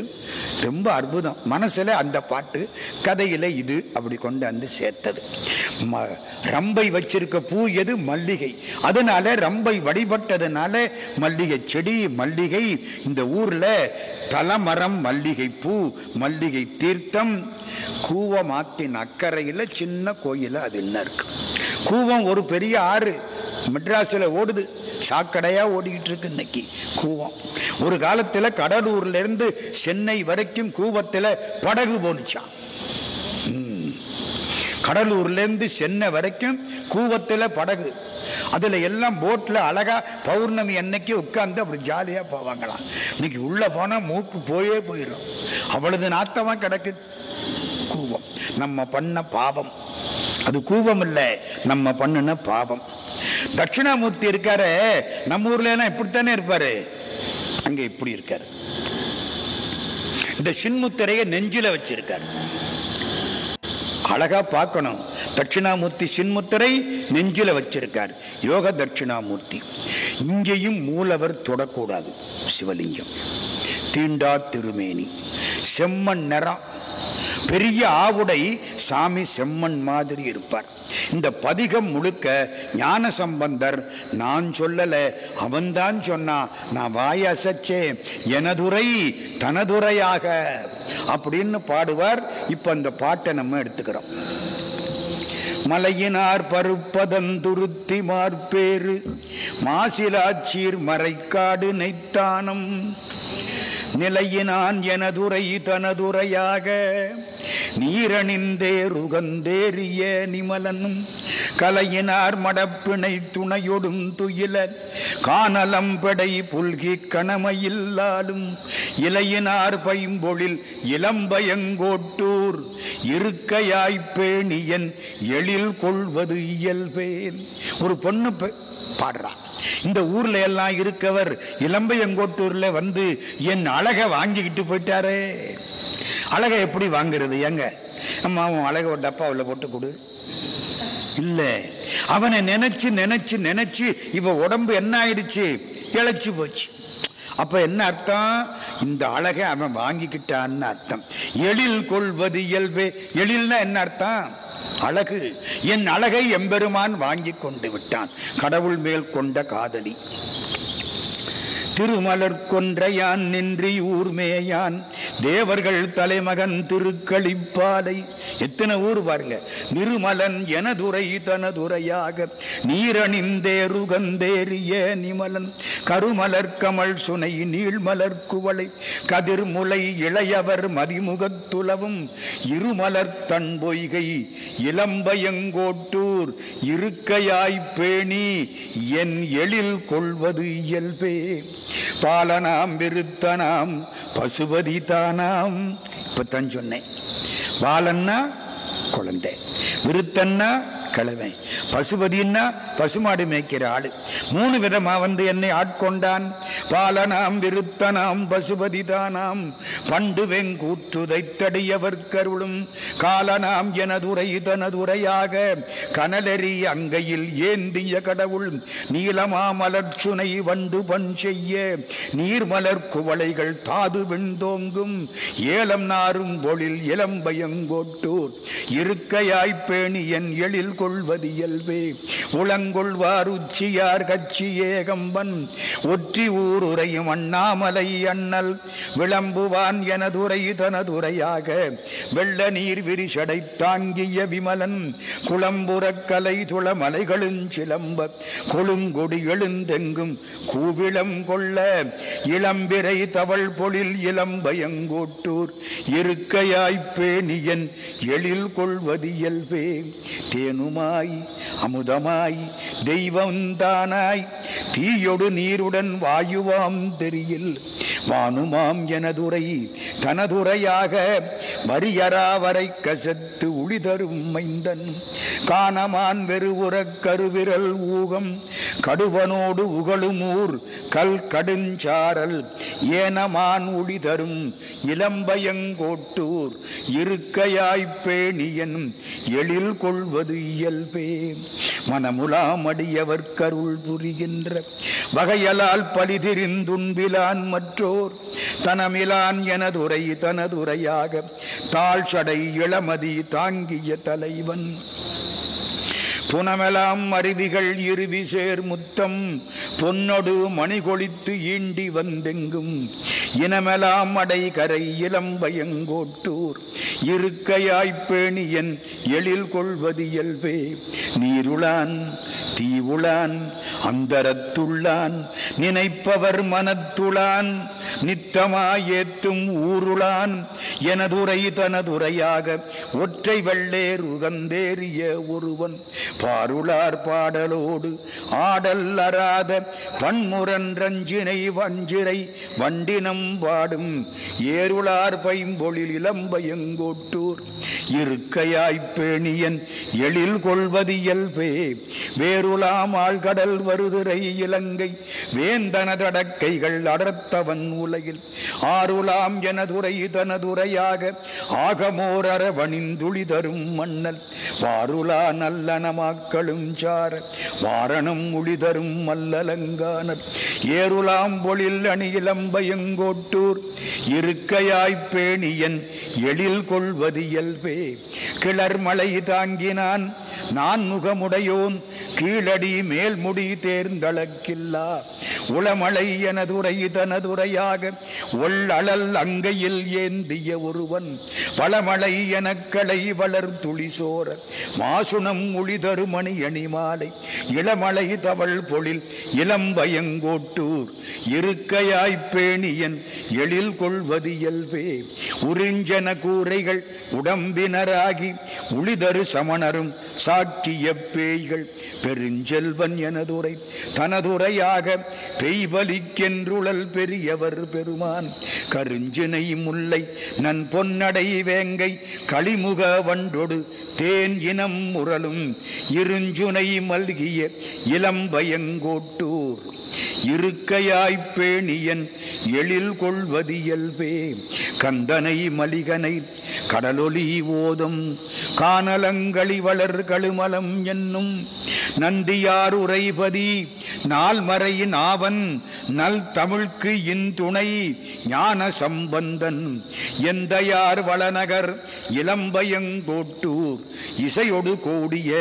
ரொம்ப அற்புதம். மனசுல அந்த பாட்டு, கதையில இது, அப்படி கொண்டாந்து சேர்த்தது. ரம்பை வச்சிருக்க பூ எது? மல்லிகை. அதனால ரம்பை வழிபட்டதுனால மல்லிகை செடி, மல்லிகை. இந்த ஊர்ல தலமரம் மல்லிகை பூ, மல்லிகை தீர்த்தம். கூவமாத்தின் அக்கறையில சின்ன கோயில அது என்ன இருக்கு. கூவம் ஒரு பெரிய ஆறு மெட்ராஸ்ல ஓடுது, சாக்கடையா ஓடிக்கிட்டு இருக்கு இன்னைக்கு கூவம். ஒரு காலத்துல கடலூர்ல இருந்து சென்னை வரைக்கும் கூவத்துல படகு போனுச்சான். கடலூர்ல இருந்து சென்னை வரைக்கும் கூவத்துல படகு. அதுல எல்லாம் போட்ல அழகா பௌர்ணமி அன்னைக்கு உட்கார்ந்து அப்படி ஜாலியா போவாங்களாம். இன்னைக்கு உள்ள போனா மூக்கு போயிடும், அவ்வளவு நாத்தமா கிடக்கு கூவம். நம்ம பண்ண பாவம் அது. கூவம் இல்ல, நம்ம பண்ணின பாவம். தட்சிணாமூர்த்தி இருக்காரு நம்ம ஊர்ல எல்லாம் இப்படித்தானே இருப்பாரு, அங்க இப்படி இருக்காரு. இந்த சின்முத்திரைய நெஞ்சில வச்சிருக்காரு, அழகா பார்க்கணும். தட்சிணாமூர்த்தி சின்முத்திரை நெஞ்சில வச்சிருக்கார், யோக தட்சிணாமூர்த்தி. இங்கேயும் மூலவர் தொடக்கூடாது. சிவலிங்கம் தீண்டா திருமேனி, செம்மண் நிறம், பெரிய ஆவுடை, சாமி செம்மண் மாதிரி இருப்பார். இந்த பதிகம் முழுக்க ஞான சம்பந்தர் நான் சொல்லல, அவன்தான் சொன்னான், நான் வாயசச்சே, எனதுரை தனதுரையாக அப்படின்னு பாடுவார். இப்ப அந்த பாட்டை நம்ம எடுத்துக்கிறோம். மலையினார் பருப்பதந்துருத்தி மார்பேறு, மாசிலாச்சீர் மறைக்காடு நெய்த்தானம், நிலையினான் எனதுரை தனதுரையாக, நீரணிந்தேருகந்தேறிய நிமலனும், கலையினார் மடப்பிணை துணையொடும் துயில, காணலம் படை புல்கி கணமையில்லாலும், இலையினார் பைம்பொழில் இளம்பயங்கோட்டூர், இருக்கையாய்ப்பேணியன் எழில் கொள்வது இயல்பேன். ஒரு பொண்ணு பாடுறான். இந்த ஊர்ல எல்லாம் இருக்கவர் இளம்பையங்கோட்டூர்ல வந்து என் அழகை வாங்கிக்கிட்டு போயிட்டாரே. அழகை எப்படி வாங்குறது? எங்க அம்மா அவன் அழகை ஒரு டப்பாவில் போட்டு கொடு. இல்ல, அவனை நினைச்சு நினைச்சு நினைச்சு இவ உடம்பு என்ன ஆயிடுச்சு? இழைச்சு போச்சு. அப்ப என்ன அர்த்தம்? இந்த அழகை அவன் வாங்கிக்கிட்டான்னு அர்த்தம். எழில் கொள்வது இயல்பே. எழில்னா என்ன அர்த்தம்? அழகு. என் அழகை எம்பெருமான் வாங்கி கொண்டு விட்டான். கடவுள் மேல் கொண்ட காதலி. திருமலர் கொன்றையான் நின்றி ஊர்மேயான், தேவர்கள் தலைமகன் திருக்களிப்பாலை. எத்தனை ஊர் பாருங்க. நிருமலன் எனதுரை தனதுரையாக, நீரணிந்தேருகந்தேறிய நிமலன், கருமலர் கமல் சுனை நீள்மலர் குவளை, கதிர்முலை இளையவர் மதிமுகத்துலவும், இருமலர் தன் பொய்கை இளம்பயங்கோட்டூர், இருக்கையாய்ப்பேணி என் எழில் கொள்வது இயல்பே. பாலனாம் விருத்தனாம் பசுபதி தானாம். இப்பதான் சொன்னேன். பாலன்னா குழந்தை, விருத்தன்னா கிழவன், பசுபதினா பசுமாடு மேய்க்கிற ஆளு. 3 விதமா என்னை ஆட்கொண்டான். பாலனாம் விருத்தனாம் பசுபதிதானாம் பண்டு வெங்கூற்றுதைத்தடியவர் கருளும் காலனாம் எனதுரை தனதுரையாக கனலெறி அங்கையில் ஏந்திய கடவுள் நீலமா மலர்ச்சுனை வண்டு பண் செய்ய நீர்மலர் குவளைகள் தாது விண்தோங்கும் ஏலம் நாரும் பொழில் இளம்பயங்கோட்டூர் இருக்கையாய்ப்பேணி என் எழில் கொள்வது இயல்பே உளங்கொள்வார் உச்சியார் கட்சி ஏகம்பன் ஒற்றி ஊருரையும் அண்ணாமலை அண்ணல் விளம்புவான் எனதுரை தனதுரையாக வெள்ள நீர் விரிசடை தாங்கிய விமலன் குளம்புறக் கலை துளமலைகளும் சிலம்ப கொழுங்கொடி எழுந்தெங்கும் கூவிளம் கொள்ள இளம்பிரை தவள் பொழில் இளம்பயங்கோட்டூர் இருக்கையாய்ப்பேணியன் எழில் கொள்வது இயல்பே தேனுமாய் அமுதமாய் தெய்வந்தானாய் தீயொடு நீருடன் வாயுவாம் தெரியில் வானுமாம் எனதுரை தனதுரையாக வரியராவரை கசத்து உளிதரும் மைந்தன் காணமான் வெறுவுறக் கருவிரல் ஊகம் கடுவனோடு உகழுமூர் கல் கடுஞ்சாரல் ஏனமான் உளிதரும் இளம்பயங்கோட்டூர் இருக்கையாய்ப்பேணியன் எழில் கொள்வது இயல்பே மனமுலாமடியவர் கருள் புரிகின்ற வகையலால் பலிதிரிந்துன்பிலான் மற்றோர் தனமிலான் எனதுரை தனதுரையாக தாழ்சடை இளமதி தாங்கிய தலைவன் புனமெலாம் அருவிகள் இருவி சேர் முத்தம் பொன்னொடு மணிகொளித்து ஈண்டி வந்தெங்கும் இனமெலாம் அடைகரை இளம்பயங்கோட்டூர் இருக்கையாய்ப்பேணியன் எழில் கொள்வது இயல்பே நீருளான் தீவுளான் அந்தரத்துள்ளான் நினைப்பவர் மனத்துளான் நித்தமாயேத்தும் ஊருளான் எனதுரை தனதுரையாக ஒற்றை வெள்ளேர் உகந்தேறிய ஒருவன் பாருளார் பாடலோடு ஆடல் அறாத பன்முரன் ரஞ்சினை வஞ்சிரை வண்டினம் பாடும் ஏருளார் பைம்பொழில் இளம்பயங்கோட்டூர் இருக்கையாய்ப்பேணியன் எழில் கொள்வது இயல்பே வேருளாம் ஆழ்கடல் வருதிரை இலங்கை வேந்தனதடக்கைகள் அடர்த்தவன் உலகில் ஆருளாம் எனதுரை தனதுரையாக ஆகமோர் அரவணிந்துளி தரும் மன்னல் வாருளா நல்லனமாக்களும் சார வாரணம் உளிதரும் மல்லலங்கானர் ஏருளாம் பொழில் அணி இளம்பயங்கோட்டூர் இருக்கையாய்ப்பேணியன் எழில் கொள்வது இயல்பே கிளர்மலை தாங்கினான் நான் முகமுடையோன் கீழடி மேல்முடி தேர்ந்தளக்கில்லா உளமலை எனதுரை தனதுரையாக ஒள்ளழல் அங்கையில் ஏந்திய ஒருவன் பழமலை எனக்களை வளர் துளிசோர மாசுணம் உளிதரு மணி அணிமாலை இளமலை தவள் பொழில் இளம்பயங்கோட்டூர் இருக்கையாய்ப்பேணியன் எழில் கொள்வது இயல்பே உறிஞ்சன கூரைகள் உடம்பினராகி உளிதரு சமணரும் சாக்கிய பேய்கள் பெருஞ்செல்வன் எனதுரை தனதுரையாக பெய்பலிக்கென்றுழல் பெரியவர் பெருமான் கருஞ்சினை முல்லை நன் பொன்னடை வேங்கை களிமுக வண்டொடு தேன் இனம் முரலும் இருஞ்சுனை மல்கிய இளம்பயங்கோட்டூர் இருக்கையாய்ப்பேணியன் எழில் கொள்வது இயல்பே கந்தனை மலிகனை கடலொலி ஓதும் கானலங்களி வளர் கழுமலம் என்னும் நந்தியார் உரைபதி நால்மறையின் ஆவன் நல் தமிழ்க்கு இன்துணை ஞான சம்பந்தன் எந்தையார் வளநகர் இளம்பயங்கோட்டூர் இசையொடு கூடிய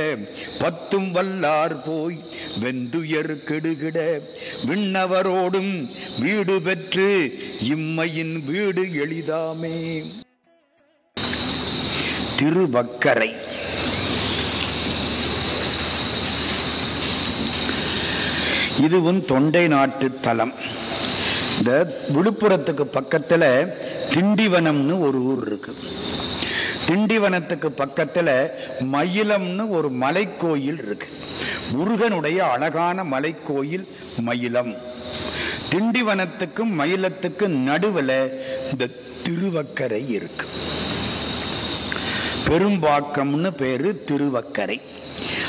10 வல்லார் போய் வெந்துயர் கெடுகிட விண்ணவரோடும் வீடு பெற்று இம்மையின் வீடு எளிதாமே. திருவக்கரை இதுவும் தொண்டை நாட்டு தலம். இந்த விழுப்புரத்துக்கு பக்கத்தில் திண்டிவனம்னு ஒரு ஊர் இருக்கு. திண்டிவனத்துக்கு பக்கத்தில் மயிலம்னு ஒரு மலைக்கோயில் இருக்கு. முருகனுடைய அழகான மலைக்கோயில் மயிலம். திண்டிவனத்துக்கும் மயிலத்துக்கும் நடுவில் இந்த திருவக்கரை இருக்கு. பெரும்பாக்கம்னு பேரு திருவக்கரை.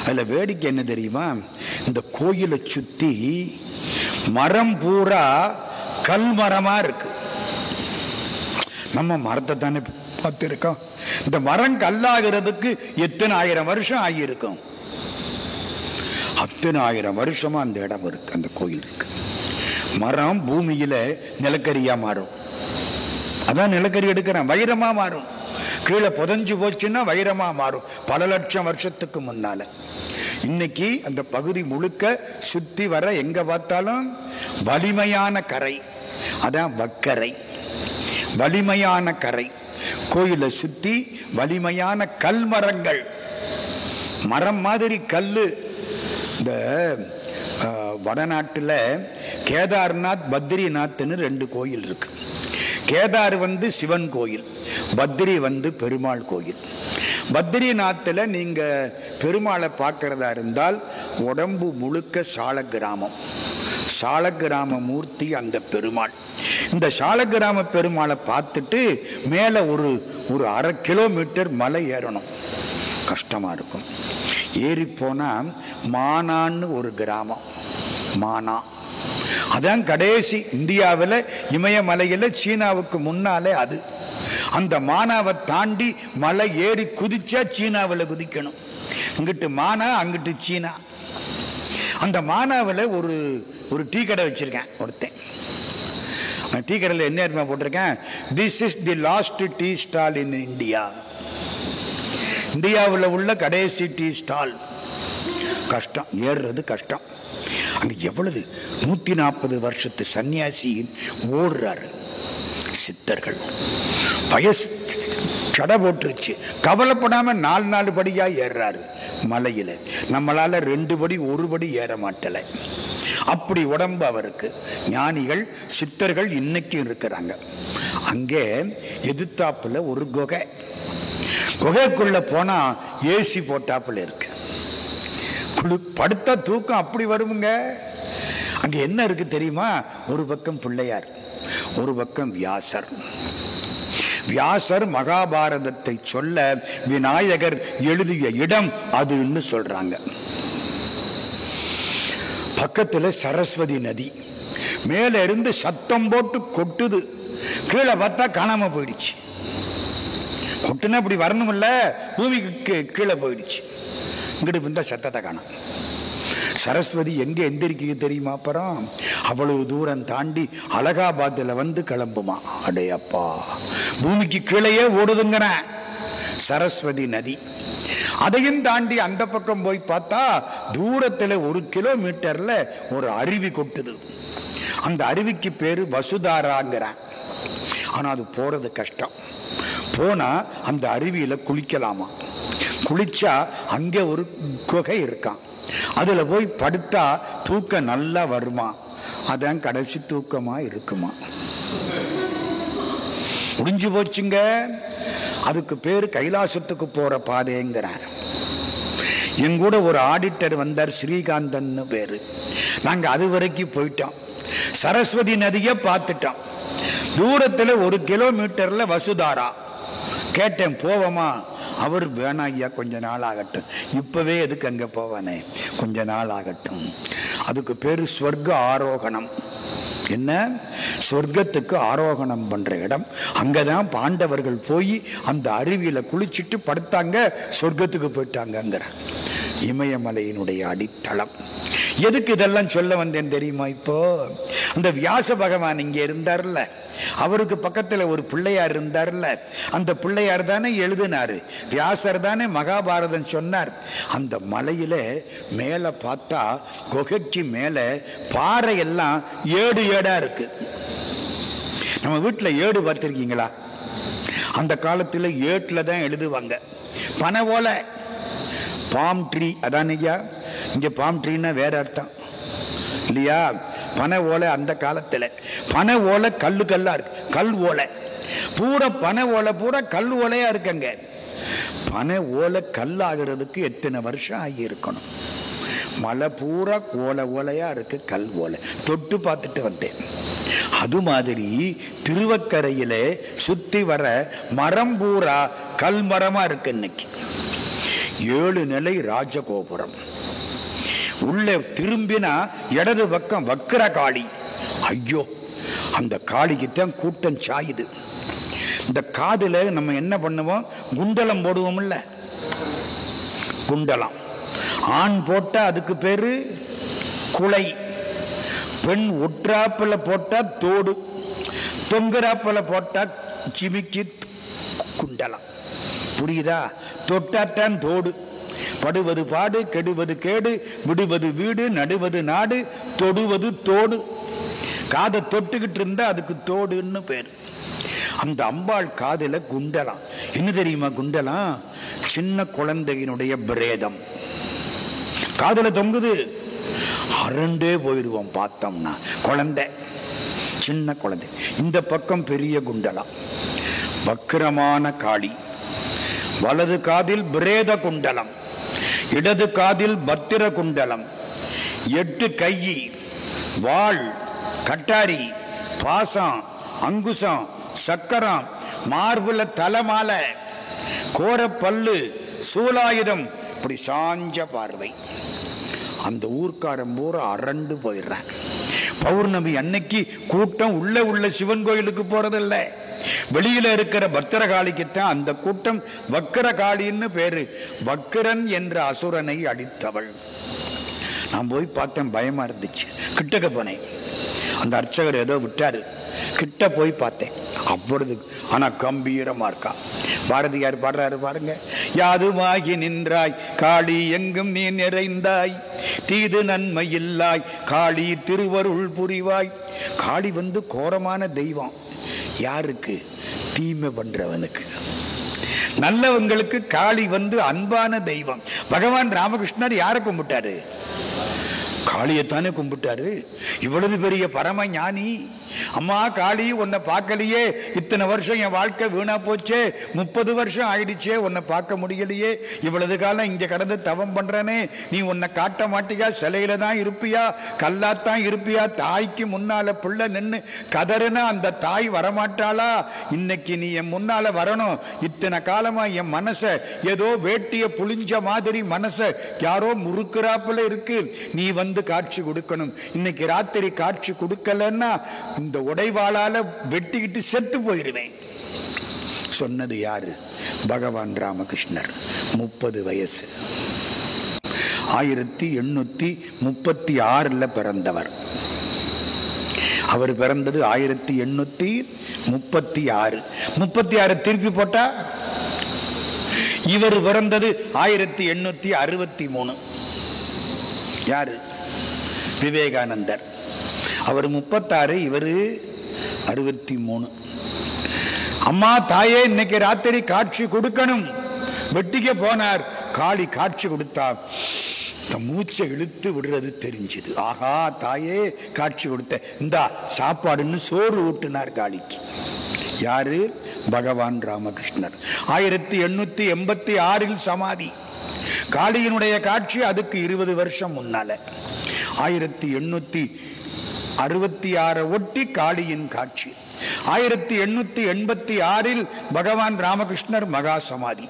அதில் வேடிக்கை என்ன தெரியுமா? இந்த கோயிலை சுத்தி மரம் பூரா கல் மரமா இருக்கு. நம்ம மரத்தை தானே பார்த்திருக்கோம். இந்த மரம் கல்லாகிறதுக்கு எத்தனை ஆயிரம் வருஷம் ஆகியிருக்கும். அத்தனை ஆயிரம் வருஷமா அந்த இடம் இருக்கு, அந்த கோயில் இருக்கு. மரம் பூமியில நிலக்கரியா மாறும். அதான் நிலக்கரி எடுக்கிறேன், வைரமா மாறும். கீழே புதஞ்சு போச்சுன்னா வைரமா மாறும். பல லட்சம் வருஷத்துக்கு முன்னால. இன்னைக்கு அந்த பகுதி முழுக்க சுத்தி வர எங்க பார்த்தாலும் வலிமையான கரை, அதான் வக்கரை, வலிமையான கரை. கோயிலை சுத்தி வலிமையான கல் மரங்கள், மரம் மாதிரி கல்லு. இந்த வடநாட்டுல கேதார்நாத் பத்ரிநாத்னு 2 கோயில் இருக்கு. கேதார் சிவன் கோயில், பத்ரி பெருமாள் கோயில். பத்ரிநாத்தில் நீங்க பெருமாளை பார்க்கறதா இருந்தால் உடம்பு முழுக்க சாலக்கிராமம், சாலக்கிராம மூர்த்தி அந்த பெருமாள். இந்த சாலக்கிராம பெருமாளை பார்த்துட்டு மேல ஒரு 1/2 கிலோமீட்டர் மலை ஏறணும், கஷ்டமா இருக்கும். ஏறி போனா மானான்னு ஒரு கிராமம், மானா. அதான் கடைசி இந்தியாவில் இமயமலையில், சீனாவுக்கு முன்னாலே அது. அந்த மானாவை தாண்டி மலை ஏறி குதிச்சா சீனாவில் குதிக்கணும். இங்கிட்டு மானா, அங்கிட்டு சீனா. அந்த மானாவில் ஒரு டீ கடை வச்சிருக்கேன் ஒருத்தன். டீ கடையில் என்ன போட்டிருக்கேன், this is the last tea stall in India. இந்தியாவில் உள்ள கடைசி டீ ஸ்டால். கஷ்டம், ஏறுறது கஷ்டம். அங்க எவ்வளவு 140 வருஷத்து சன்னியாசி ஓடுறாரு. சித்தர்கள் வயசு சட போட்டுருச்சு, கவலைப்படாம 4 படியா ஏறாரு மலையில. நம்மளால 2 படி 1 படி ஏற மாட்டல. அப்படி உடம்பு அவருக்கு. ஞானிகள் சித்தர்கள் இன்னைக்கும் இருக்கிறாங்க. அங்கே எதிர்த்தாப்புல ஒரு குகை, குகைக்குள்ள போனா ஏசி போட்டாப்புல இருக்கு. படுத்த தூக்கம் அப்படி வருமுங்க. அங்க என்ன இருக்கு தெரியுமா? ஒரு பக்கம் பிள்ளையார், ஒரு பக்கம் வியாசர். வியாசர் மகாபாரதத்தை சொல்ல விநாயகர் எழுதிய இடம் அதுன்னு சொல்றாங்க. பக்கத்துல சரஸ்வதி நதி மேல இருந்து சத்தம் போட்டு கொட்டுது. கீழே பார்த்தா காணாம போயிடுச்சு. கொட்டுனா இப்படி வரணும்ல, பூமிக்கு கீழே போயிடுச்சு. இங்கிட்டு வந்த சத்தத்தை காணோம். சரஸ்வதி எங்க எந்திரிக்க தெரியுமா? அப்புறம் அவ்வளவு தூரம் தாண்டி அலகாபாத்ல கிளம்புமா. அடே அப்பா, பூமிக்கு கீழேயே ஓடுதுங்கிற சரஸ்வதி நதி. அதையும் தாண்டி அந்த பக்கம் போய் பார்த்தா தூரத்துல 1 கிலோமீட்டர்ல ஒரு அருவி கொட்டுது. அந்த அருவிக்கு பேரு வசுதாராங்கிறான். ஆனா அது போறது கஷ்டம். போனா அந்த அருவியில குளிக்கலாமா. குளிச்சா அங்க ஒரு குகை இருக்கான், அதுல போய் படுத்தா தூக்கம் நல்லா வருமா. அதான் கடைசி தூக்கமா இருக்குமா. முடிஞ்சு போச்சுங்க. அதுக்கு பேரு கைலாசத்துக்கு போற பாதைங்கிறேன். எங்கூட ஒரு ஆடிட்டர் வந்தார், ஸ்ரீகாந்தன் பேரு. நாங்க அது வரைக்கும் போயிட்டோம். சரஸ்வதி நதியை பார்த்துட்டோம். தூரத்துல 1 கிலோமீட்டர்ல வசுதாரா. கேட்டேன் போவோமா? அவர் வேணா ஐயா, கொஞ்ச நாள் ஆகட்டும். இப்பவே எதுக்கு அங்க போவானே, கொஞ்ச நாள் ஆகட்டும். அதுக்கு பேரு சொர்க்க ஆரோகணம். என்ன? சொர்க்கத்துக்கு ஆரோகணம் பண்ற இடம். அங்கதான் பாண்டவர்கள் போய் அந்த அருவியில குளிச்சுட்டு படுத்தாங்க, சொர்க்கத்துக்கு போயிட்டாங்கிற இமயமலையினுடைய அடித்தளம். எதுக்கு இதெல்லாம் சொல்ல வந்தேன் தெரியுமா? இப்போ அந்த வியாச பகவான் இங்க இருந்தார்ல, அவருக்கு பக்கத்துல ஒரு பிள்ளையார் இருந்தார்ல, அந்த பிள்ளையார் தானே எழுதினாரு, வியாசர் தானே மகாபாரதம் சொன்னார். அந்த மலையில மேல பார்த்தா குகைக்கு மேல பாறை எல்லாம் ஏடு ஏடா இருக்கு. நம்ம வீட்டுல ஏடு பார்த்திருக்கீங்களா? அந்த காலத்துல ஏட்டுல தான் எழுதுவாங்க. பனை ஓலை, பாம் ட்ரீ. அதான் ஐயா, இங்க பாம் ட்ரீன்னா வேற அர்த்தம் இல்லையா? பனை ஓலை. அந்த காலத்துல பனை ஓலை கல்லு கல்லா இருக்கு, கல் ஓலை பூரா. பனை ஓலை பூரா கல் ஓலையா இருக்குங்க. பனை ஓலை கல்லாகிறதுக்கு எத்தனை வருஷம் ஆகி இருக்கணும்? மலை பூரா ஓலை ஓலையா இருக்கு, கல் ஓலை. தொட்டு பார்த்துட்டு வந்தேன். அது மாதிரி திருவக்கரையில சுத்தி வர மரம் பூரா கல் மரமா இருக்கு. இன்னைக்கு 7 நிலை ராஜகோபுரம். உள்ள திரும்பினா இடது பக்கம் வக்கிர காளி. ஐயோ, அந்த காளிக்குத்தான் கூட்டம் சாயுது. இந்த காதுல நம்ம என்ன பண்ணுவோம், குண்டலம் போடுவோம்ல, குண்டலம். ஆண் போட்டா அதுக்கு பேரு குலை, பெண் ஒற்றாப்பல போட்டா தோடு, தொங்குறாப்பல போட்டா ஜிமிக்கி குண்டலம். புரியுதா? தொட்டாத்தான் தோடு. படுவது பாடு, கெடுவது கேடு, விடுவது வீடு, நடுவது நாடு, தொடுவது தோடு. காதை தொட்டுக்கிட்டு இருந்தா அதுக்கு தோடுன்னு பேர். அந்த அம்பாள் காதுல குண்டலம். என்ன தெரியுமா குண்டலம்? சின்ன குழந்தையினுடைய பிரேதம் காதுல தொங்குது. அரண்டே போயிடுவோம் பார்த்தோம்னா. குழந்தை, சின்ன குழந்தை. இந்த பக்கம் பெரிய குண்டலம், வக்கிரமான காளி. வலது காதில் பிரேத குண்டலம், இடது காதில் பத்திர குண்டலம். 8 கை, வாள், கட்டாரி, பாசம், அங்குசம், சக்கரம், மார்புல தலைமாலை, கோர பல்லு, சூலாயுதம், இப்படி சாஞ்ச பார்வை. அந்த ஊர்க்காரன் பூரா அரண்டு போயிடுறான். பௌர்ணமி அன்னைக்கு கூட்டம் உள்ள சிவன் கோயிலுக்கு போறதில்ல, வெளியில இருக்கிற பத்திரகாளிக்குத்தான் அந்த கூட்டம். வக்கிர காளின்னு பேரு. வக்கிரன் என்ற அசுரனை அழித்தவள். நான் போய் பார்த்தேன், பயமா இருந்துச்சு. கிட்டக்க போனேன், அந்த அர்ச்சகர் ஏதோ விட்டாரு, கிட்ட போய் பார்த்தேன். அவ்வளவு ஆனா கம்பீரமா இருக்கா. பாரதியார் பாடுறாரு பாருங்க, யாதுமாகி நின்றாய் காளி எங்கும் நீ நிறைந்தாய், தீது நன்மை இல்லாய் காளி திருவருள் புரிவாய். காளி கோரமான தெய்வம். யாருக்கு? தீமை பண்றவனுக்கு. நல்லவங்களுக்கு காளி அன்பான தெய்வம். பகவான் ராமகிருஷ்ணர் யாரை கும்பிட்டாரு? காளியத்தானே கும்பிட்டாரு. இவ்வளவு பெரிய பரம ஞானி. அம்மா காளி, உன்னை பார்க்கலையே, இத்தனை வருஷம் என் வாழ்க்கை வீணா போச்சே, 30 வருஷம் ஆயிடுச்சே, உன்னை பார்க்க முடியலையே, இவ்வளவு காலம் இங்க கடந்து தவம் பண்றனே, நீ உன்னை காட்ட மாட்டியா? சிலையில தான் இருப்பியா? கல்லாத்தான் இருப்பியா? தாய்க்கு முன்னால பிள்ளை நின்று கதறுனா அந்த தாய் வரமாட்டாளா? இன்னைக்கு நீ என் முன்னால வரணும். இத்தனை காலமா என் மனச ஏதோ வேட்டிய புளிஞ்ச மாதிரி மனச யாரோ முறுக்குறாப்புல இருக்கு, நீ காட்சி கொடுக்கணும். இன்னைக்கு ராத்திரி காட்சி கொடுக்கலன்னா இந்த உடைவாளால வெட்டிக்கிட்டு செத்து போயிருவேன். சொன்னது யாரு? பகவான் ராமகிருஷ்ணர். 30 வயசு. 1836 பிறந்தவர். அவர் பிறந்தது 1836. 36 திருப்பி போட்டா இவர் பிறந்தது 1863. யாரு? விவேகானந்தர். அவர் 36, இவர் 63. அம்மா தாயே, இன்னைக்கு ராத்திரி காட்சி கொடுக்கணும். வெட்டிக்க போனார். காளி காட்சி கொடுத்தார். மூச்சை இழுத்து விடுறது தெரிஞ்சது. ஆஹா, தாயே காட்சி கொடுத்த, இந்தா சாப்பாடுன்னு சோறு ஊட்டினார் காளிக்கு. யாரு? பகவான் ராமகிருஷ்ணர். 1886 சமாதி. காளியினுடைய காட்சி அதுக்கு 20 வருஷம் முன்னால. 1866 ஒட்டி காளியின் காட்சி. 1886 பகவான் ராமகிருஷ்ணர் மகா சமாதி.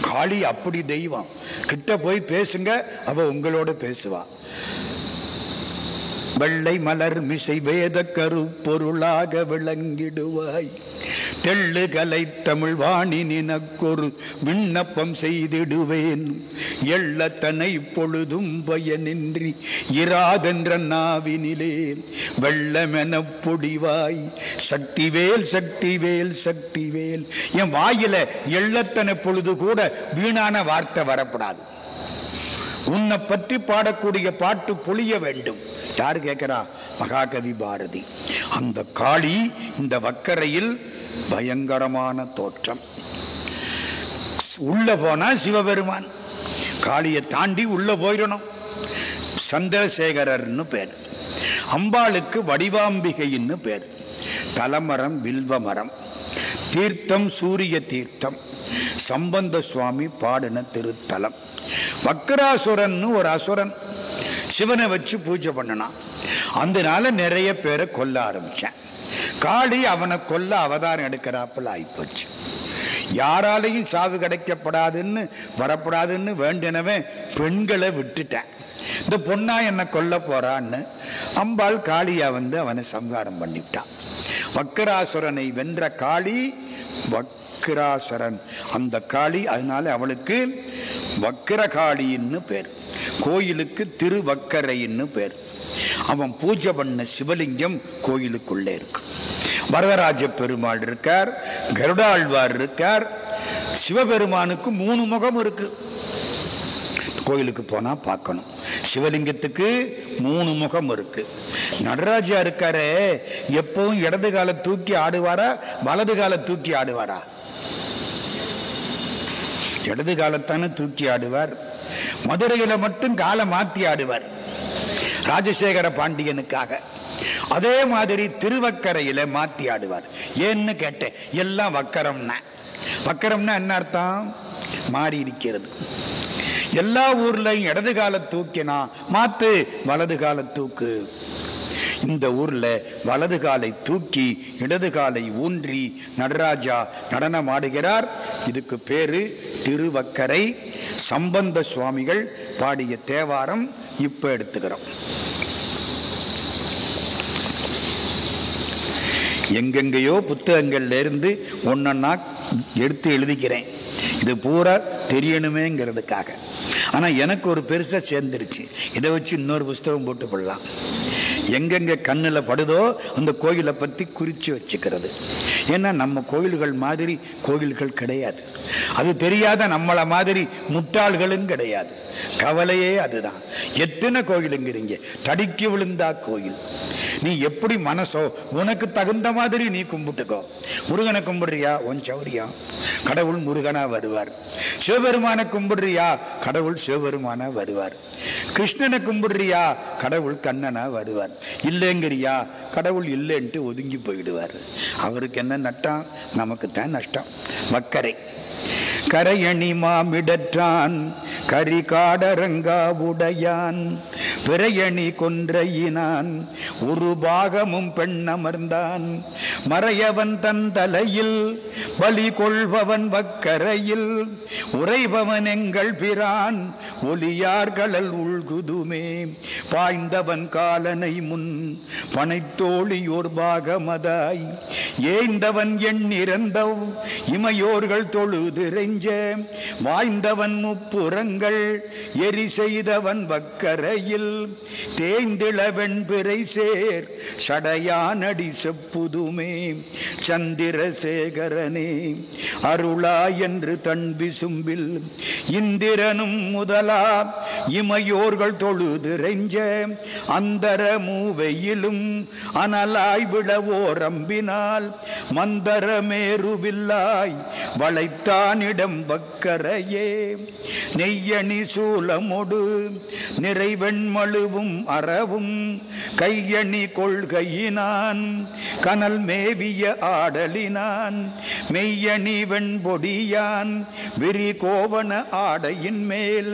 காளி அப்படி தெய்வம். கிட்ட போய் பேசுங்க, அவ உங்களோட பேசுவா. வெள்ளை மலர் மிசை வேத கரு பொருளாக விளங்கிடுவாய், தெள்ளு கலை தமிழ் வாணி நினக்கொரு விண்ணப்பம் செய்திடுவேன், எள்ளத்தனை பொழுதும் பயனின்றி இராதென்ற நாவினிலே வெள்ளமென பொடிவாய், சக்திவேல் சக்திவேல் சக்திவேல். என் வாயில எள்ளத்தனை பொழுது கூட வீணான வார்த்தை வரப்படாது. உன்னை பற்றி பாடக்கூடிய பாட்டு பொழிய வேண்டும். யாரு கேட்கிறா? மகாகவி பாரதி. அந்த காளி இந்த வக்கரையில் பயங்கரமான தோற்றம். உள்ள போனா சிவபெருமான். காளியை தாண்டி உள்ள போயிடணும். சந்திரசேகரர்னு பேர். அம்பாளுக்கு வடிவாம்பிகைன்னு பேர். தலமரம் வில்வ மரம். தீர்த்தம் சூரிய தீர்த்தம். சம்பந்த சுவாமி பாடின திருத்தலம். வக்கராசுரன் ஒரு அசுரன் சிவனை வச்சு பூஜை பண்ணனான். அதனால நிறைய பேரை கொல்ல ஆரம்பிச்சான். காளி அவனை கொல்ல அவதாரம் எடுக்கிறாப்புல ஆயிப்போச்சு. யாராலையும் சாவு கிடைக்கப்படாதுன்னு வரப்படாதுன்னு வேண்டினவன் பெண்களை விட்டுட்டேன், இந்த பொண்ணா என்ன கொல்ல போறான்னு அம்பாள் காளியா வந்து அவனை சம்ஹாரம் பண்ணிவிட்டான். வக்கராசுரனை வென்ற காளி வக்கராசுரன், அந்த காளி. அதனால அவளுக்கு வக்கரகாளின்னு பேர், கோயிலுக்கு திருவக்கரைன்னு பேர். அவன் பூஜை பண்ண சிவலிங்கம் கோயிலுக்குள்ளே இருக்கு. வரதராஜ பெருமாள் இருக்கார், கருடாழ்வார் இருக்கார். சிவபெருமானுக்கு 3 முகம் இருக்கு. கோயிலுக்கு போனா பார்க்கணும். சிவலிங்கத்துக்கு 3 முகம் இருக்கு. நடராஜா இருக்காரு, எப்பவும் இடது கால தூக்கி ஆடுவாரா வலது கால தூக்கி ஆடுவாரா? இடது காலத்தான தூக்கி ஆடுவார். மதுரையில மட்டும் காலை மாத்தி ஆடுவார் ராஜசேகர பாண்டியனுக்காக. அதே மாதிரி திருவக்கரையில மாத்தி ஆடுவார். ஏன்னு கேட்டேன், எல்லாம் வக்கரம்னா. வக்கரம்னா என்ன அர்த்தம்? மாறி இருக்கிறது. எல்லா ஊர்லயும் இடது கால தூக்கினா மாத்து வலது கால தூக்கு. இந்த ஊர்ல வலது காலை தூக்கி இடது காலை ஊன்றி நடராஜா நடனம் ஆடுகிறார். இதுக்கு பேரு திருவக்கரை. சம்பந்த சுவாமிகள் பாடிய தேவாரம் இப்ப எடுத்துக்கிறோம். எங்கெங்கயோ புத்தகங்கள்ல இருந்து ஒன்னொன்னா எடுத்து எழுதிக்கிறேன், இது பூரா தெரியணுமேங்கிறதுக்காக. ஆனா எனக்கு ஒரு பெருசா சேர்ந்துருச்சு, இதை வச்சு இன்னொரு புஸ்தகம் போட்டு கொள்ளலாம். எங்கெங்க கண்ணுல படுதோ அந்த கோயிலை பத்தி குறிச்சு வச்சுக்கிறது. ஏன்னா நம்ம கோயில்கள் மாதிரி கோயில்கள் கிடையாது. அது தெரியாத நம்மள மாதிரி முட்டாள்களும் கிடையாது. கவலையே அதுதான். எத்தனை கோயிலுங்கிறீங்க, தடிக்கு விழுந்தா கோயில். நீ எப்படி மனசோ உனக்கு தகுந்த மாதிரி நீ கும்பிட்டுக்கோ. முருகனை கும்பிடுறியா, உன் சௌரியா, கடவுள் முருகனா வருவார். சிவபெருமான கும்பிடுறியா, கடவுள் சிவபெருமானா வருவார். கிருஷ்ணனை கும்பிடுறியா, கடவுள் கண்ணனா வருவார். இல்லைங்கிறியா, கடவுள் இல்லைன்ட்டு ஒதுங்கி போயிடுவார். அவருக்கு என்ன நட்டம், நமக்கு தான் நஷ்டம். வக்கரை கரையணி மாமிடற்றான் கரி காடரங்கா உடையான் பிறையணி கொன்றையினான் ஒரு பாகமும் பெண்ணமர்ந்தான் மறையவன் தன் தலையில் பலி கொள்பவன் வக்கரையில் உறைபவன் எங்கள் பிரான் ஒலியார்களல் உள்குதுமே பாய்ந்தவன் காலனை முன் பனைத்தோழியோர் பாகமதாய் ஏய்ந்தவன் எண்ணிறந்தவ் இமையோர்கள் தொழுதிரைஞ்ச வாய்ந்தவன் முப்புறங்கள் எரி செய்தவன் வக்கரையில் தேய்ந்திளவெண் பிறை சேர் சடையானடி செப்புதுமே சந்திரசேகரனே அருளா என்று தன் விசும்பில் இந்திரனும் முதலா இமையோர்கள் தொழுதிரைஞ்ச அந்தர மூவையிலும் அனலாய் விழவோரம்பினால் மந்தர மேருவில்லாய் வளைத்தானிடம் வக்கரையே நெய்யணி சூலமொடு நிறைவெண்மழுவும் அறவும் கையணி கொள்கையினான் கனல் மேவிய ஆடலினான் மெய்யணி வெண்பொடியான் விரி கோவண ஆடையின் மேல்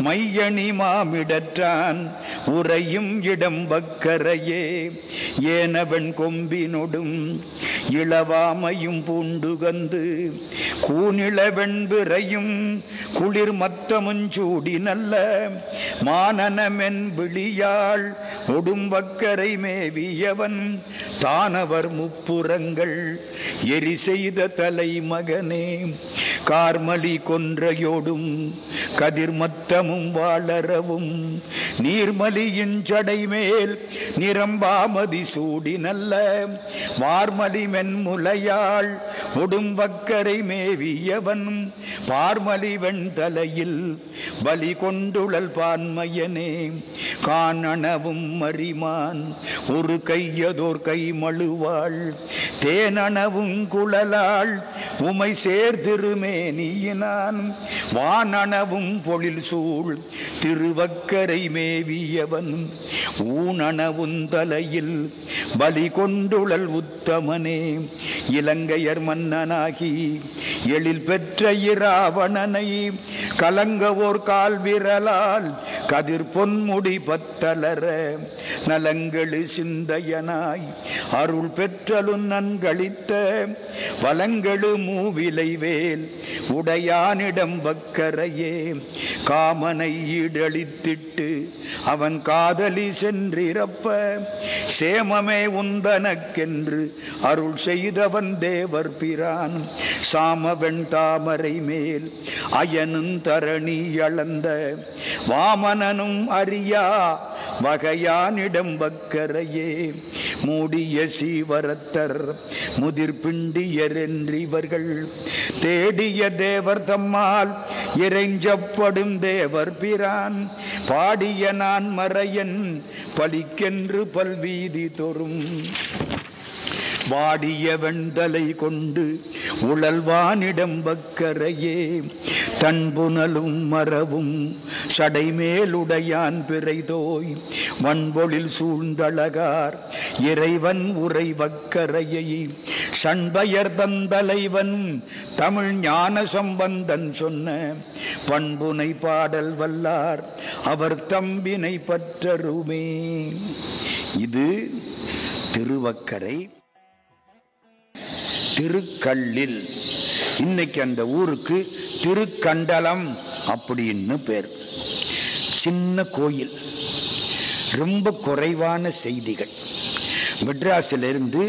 மையணி மாமிடற்றான் உறையும் இடம் வக்கரையே ஏனவன் கொம்பினொடும் இளவாமையும் பூண்டுகந்து கூனிளவெண்பிறையும் குளிர் மத்தமுஞ்சூடி நல்ல மானனமென் விழியாள் ஒடும் வக்கரை மேவியவன் தானவர் முப்புறங்கள் எரி செய்த தலை மகனே கார்மலி கொன்றையோடும் கதிர்மத்தமும் வாளரவும் நீர்மலியின் ஜடை மேல் நிரம்பாமதி சூடி நல்ல வார்மலி மென்முலையாள் ஒடும் வக்கரை மேவியவன் பார்மலி வெண் தலையில் பலி கொண்டுழல் பான்மையனே காணனவும் மரிமான் ஒரு கையதோர் கை மழுவாள் தேனனவும் குழலாள் உமை சேர்திருமேனியினான் வானனவும் பொழில் சூழ் திருவக்கரை மேவியவன் ஊனனவும் தலையில் பலி கொண்டுழல் உத்தமனே இலங்கையர் மன்னனாகி எழில் பெற்ற இராவணனை கலங்கவோர் கால் விரலால் கதிர் பொன்முடி பத்தலர நலங்களு சிந்தையனாய் அருள் பெற்றலு நன்களித்த வலங்களு மூவிலை வேல் உடையானிடம் வக்கரையே காமனை ஈடழித்திட்டு அவன் காதலி சென்றிருப்ப சேமமே உந்தனக்கென்று அருள் செய்தவன் தேவர் பிரான் சாமவெண் தாமரை மேல் அயனும் தரணி அளந்த வாமனனும் அறியா வகையானிடம் வக்கரையே மூடிய சீவரத்தர் முதிர்பிண்டியர் என்றிவர்கள் தேடிய தேவர் தம்மால் இறைஞ்சப்படும் தேவர் பிரான் பாடிய நான் மறையன் பலிக்கென்று பல்வீதி தோறும் வாடிய வெண்தலை கொண்டு உழல்வானிடம் வக்கரையே தன்புணலும் மரவும் சடைமேலுடையான் பிறைதோய் வன்பொழில் சூழ்ந்தழகார் இறைவன் உரை வக்கரையை சண்பயர் தந்தலைவன் தமிழ் ஞான சம்பந்தன் சொன்ன பண்புனை பாடல் வல்லார் அவர் தம்பினை பற்றருமே. இது திருவக்கரை திருக்கல்லில். இன்னைக்கு அந்த ஊருக்கு திருக்கண்டலம் அப்படின்னு பேர். சின்ன கோயில், ரொம்ப குறைவான செய்திகள். மெட்ராஸிலிருந்து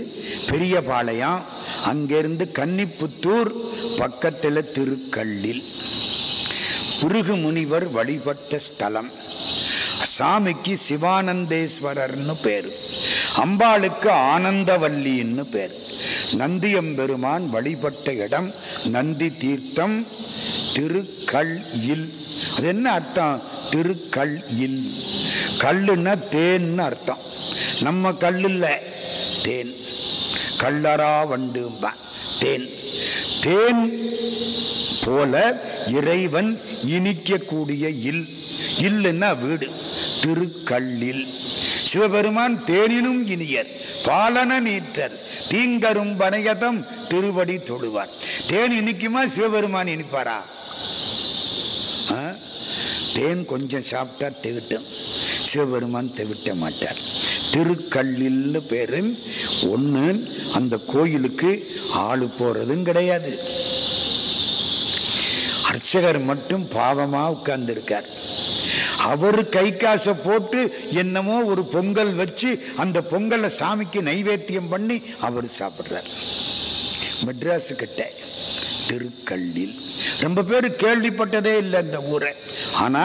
பெரியபாளையம், அங்கிருந்து கன்னிப்புத்தூர் பக்கத்தில் திருக்கல்லில். புருகு முனிவர் வழிபட்ட ஸ்தலம். சாமிக்கு சிவானந்தேஸ்வரர்னு பேர், அம்பாளுக்கு ஆனந்தவல்லின்னு பேர். நந்தியம்பெருமான் வழிபட்ட இடம் நந்தி தீர்த்தம் திருக்கல்லில். அது என்ன அர்த்தம்? திருக்கல்லில். கல்லுன்னா தேன்னு அர்த்தம். நம்ம கல்லுல தேன், கல்லரா வண்டு தேன். தேன் போல இறைவன் இனிக்கக்கூடிய இல். இல்லுன்னா வீடு. திருக்கல்லில் சிவபெருமான் தேனினும் இனியர் பாலன நீற்றர் தீங்கரும் பனையதம் திருவடி தொழுவார். தேன் இனிக்குமா? சிவபெருமான் இனிப்பாரா? தேன் கொஞ்சம் சாப்பிட்டா தெவிட்டும், சிவபெருமான் தெவிட்ட மாட்டார். திருக்கல்லில் பேரு. ஒன்று, அந்த கோயிலுக்கு ஆளு போறதும் கிடையாது. அர்ச்சகர் மட்டும் பாவமா உட்கார்ந்து இருக்கார். அவரு கை காசை போட்டு என்னமோ ஒரு பொங்கல் வச்சு அந்த பொங்கலை சாமிக்கு நைவேத்தியம் பண்ணி அவர் சாப்பிடுறார். மெட்ராஸ் கிட்ட திருக்கல்லில். ரொம்ப பேர் கேள்விப்பட்டதே இல்லை அந்த ஊரை. ஆனா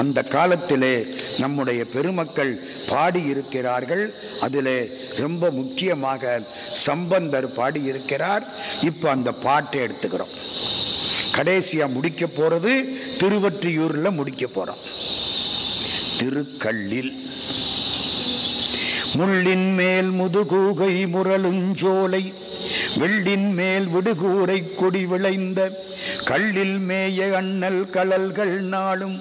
அந்த காலத்திலே நம்முடைய பெருமக்கள் பாடி இருக்கிறார்கள். அதில் ரொம்ப முக்கியமாக சம்பந்தர் பாடி இருக்கிறார். இப்ப அந்த பாட்டை எடுத்துக்கிறோம். கடைசியா முடிக்க போறது திருவொற்றியூர்ல முடிக்க போறோம். திருக்கல்லில். முள்ளின் மேல் முதுகூகை முரலுஞ்சோலை வெள்ளின் மேல் விடுகூரை கொடி விளைந்த கல்லில் மேய அண்ணல் கழல்கள் நாளும்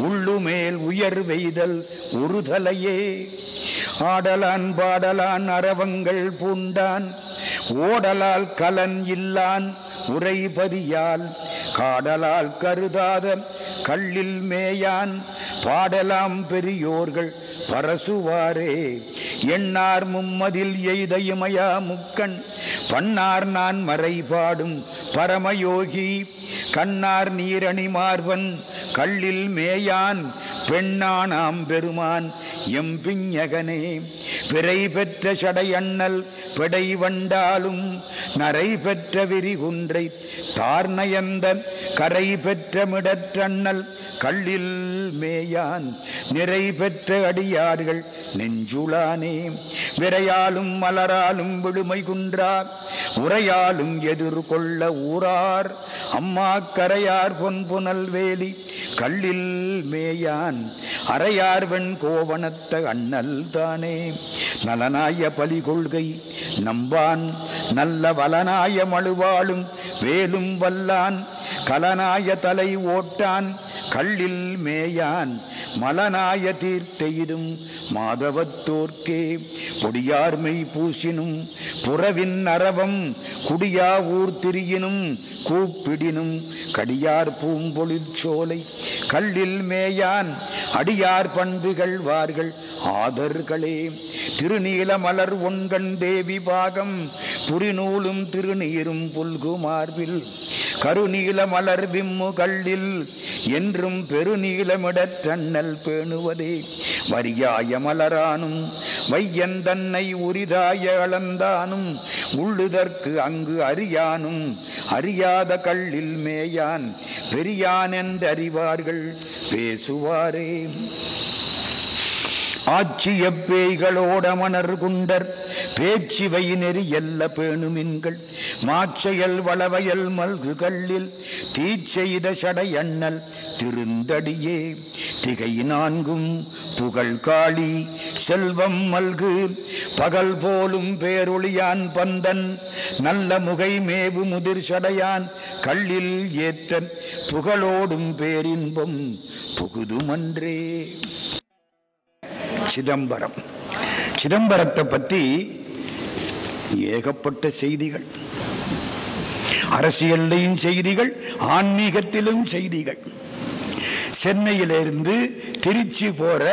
உள்ளுமேல் உயர் வெய்தல் உறுதலையே ஆடலான் பாடலான் அரவங்கள் பூண்டான் ஓடலால் கலன் இல்லான் உரைபதியால் காடலால் கருதாத கல்லில் மேயான் பாடலாம் பெரியோர்கள் பரசுவாரே எண்ணார் மும்மதில் எய்த இமயா முக்கண் பண்ணார் நான் மறைபாடும் பரமயோகி கண்ணார் நீரணி மார்பன் கல்லில் மேயான் பெண்ணானாம் பெருமான் எம்பிஞகனே பிறை பெற்ற சடையண்ணல் பெடை வண்டாலும் நரை பெற்ற விரிகுன்றை தார்நயந்தன் கரை பெற்ற மிடற்றண்ணல் கல்லில் மேயான் நிறை பெற்ற அடியார்கள் நெஞ்சுளானே விரையாலும் மலராலும் விழுமை குன்றா உரையாலும் எதிர்கொள்ள ஊரார் அம்மா கரையார் பொன்புனல் வேலி கல்லில் மேயான் அரையார் வெண் கோவணத்த அண்ணல் தானே நலனாய பலி கொள்கை நம்பான் நல்ல வலனாய மழுவாளும் வேலும் வல்லான் கலனாய தலை ஓட்டான் கல்லில் மேயான் மலனாய தீர்த்தெய்தும் மாதவத்தோர்க்கே பொடியார்மை பூசினும் புறவின் அரவம் குடியா ஊர் திரியினும் கூப்பிடினும் கடியார் பூம்பொழில் சோலை கல்லில் மேயான் அடியார் பண்புகள் வார்கள் ஆதர்களே திருநீல மலர் ஒன்கண் தேவி பாகம் புரிநூலும் திருநீரும் புல்குமார்பில் கருநீல மலர் விம்மு கல்லில் என்றும் பெருநீலமிடற்றண்ணல் பேணுவதே வரியாய மலரானும் வையன் தன்னை உரிதாய அளந்தானும் உள்ளுதற்கு அங்கு அறியானும் அறியாத கல்லில் மேயான் பெரியான் என்றறிவார்கள் பேசுவாரே. ஆட்சிய பேய்களோடமணர் குண்டர் பேச்சிவை நெறி எல்ல பேணுமின்கள் மாச்செயல் வளவயல் மல்கு கல்லில் தீச்செய்த சடை அண்ணல் திருந்தடியே திகை நான்கும் புகழ் காளி செல்வம் மல்கு பகல் போலும் பேரொளியான் பந்தன் நல்ல முகை மேவு முதிர் சடையான் கல்லில் ஏத்தன் புகழோடும் பேரின்பம் புகுதுமன்றே. சிதம்பரம். சிதம்பரத்தை பற்றி ஏகப்பட்ட செய்திகள், அரசியல்லையும் செய்திகள், ஆன்மீகத்திலும் செய்திகள். சென்னையிலிருந்து திருச்சி போற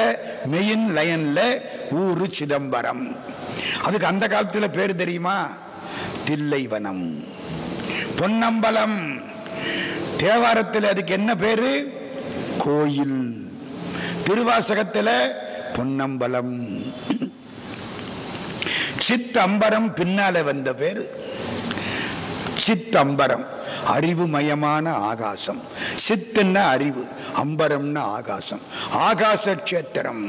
மெயின் லைன்ல ஊரு சிதம்பரம். அதுக்கு அந்த காலத்தில் பேர் தெரியுமா? தில்லைவனம், பொன்னம்பலம். தேவாரத்தில் அதுக்கு என்ன பேரு? கோயில். திருவாசகத்தில் பொன்னம்பலம். சித்தம்பரம் பின்னால வந்த பேரு. சித்தம்பரம் அறிவுமயமான ஆகாசம். சித்துன்னா அறிவு, அம்பரம்னா ஆகாசம். ஆகாச கஷேத்திரம்.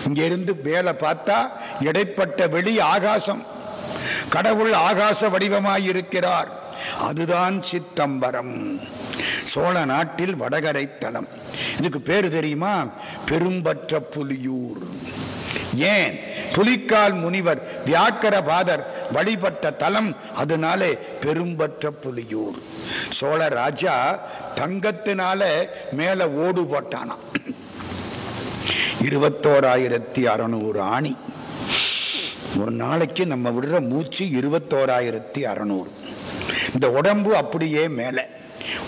இங்கிருந்து மேல பார்த்தா இடைப்பட்ட வெளி ஆகாசம். கடவுள் ஆகாச வடிவமாயிருக்கிறார். அதுதான் சித்தம்பரம். சோழ நாட்டில் வடகரை தலம். இதுக்கு பேரு தெரியுமா? பெரும்பற்ற புலியூர். ஏன்? புலிக்கால் முனிவர் வியாக்கரபாதர் வழிபட்ட தலம், அதனாலே பெரும்பற்ற புலியூர். சோழ ராஜா தங்கத்தினால மேல ஓடு போட்டானா. 21,600 ஆணி. ஒரு நாளைக்கு நம்ம விடுற மூச்சு 21,600. இந்த உடம்பு அப்படியே மேலே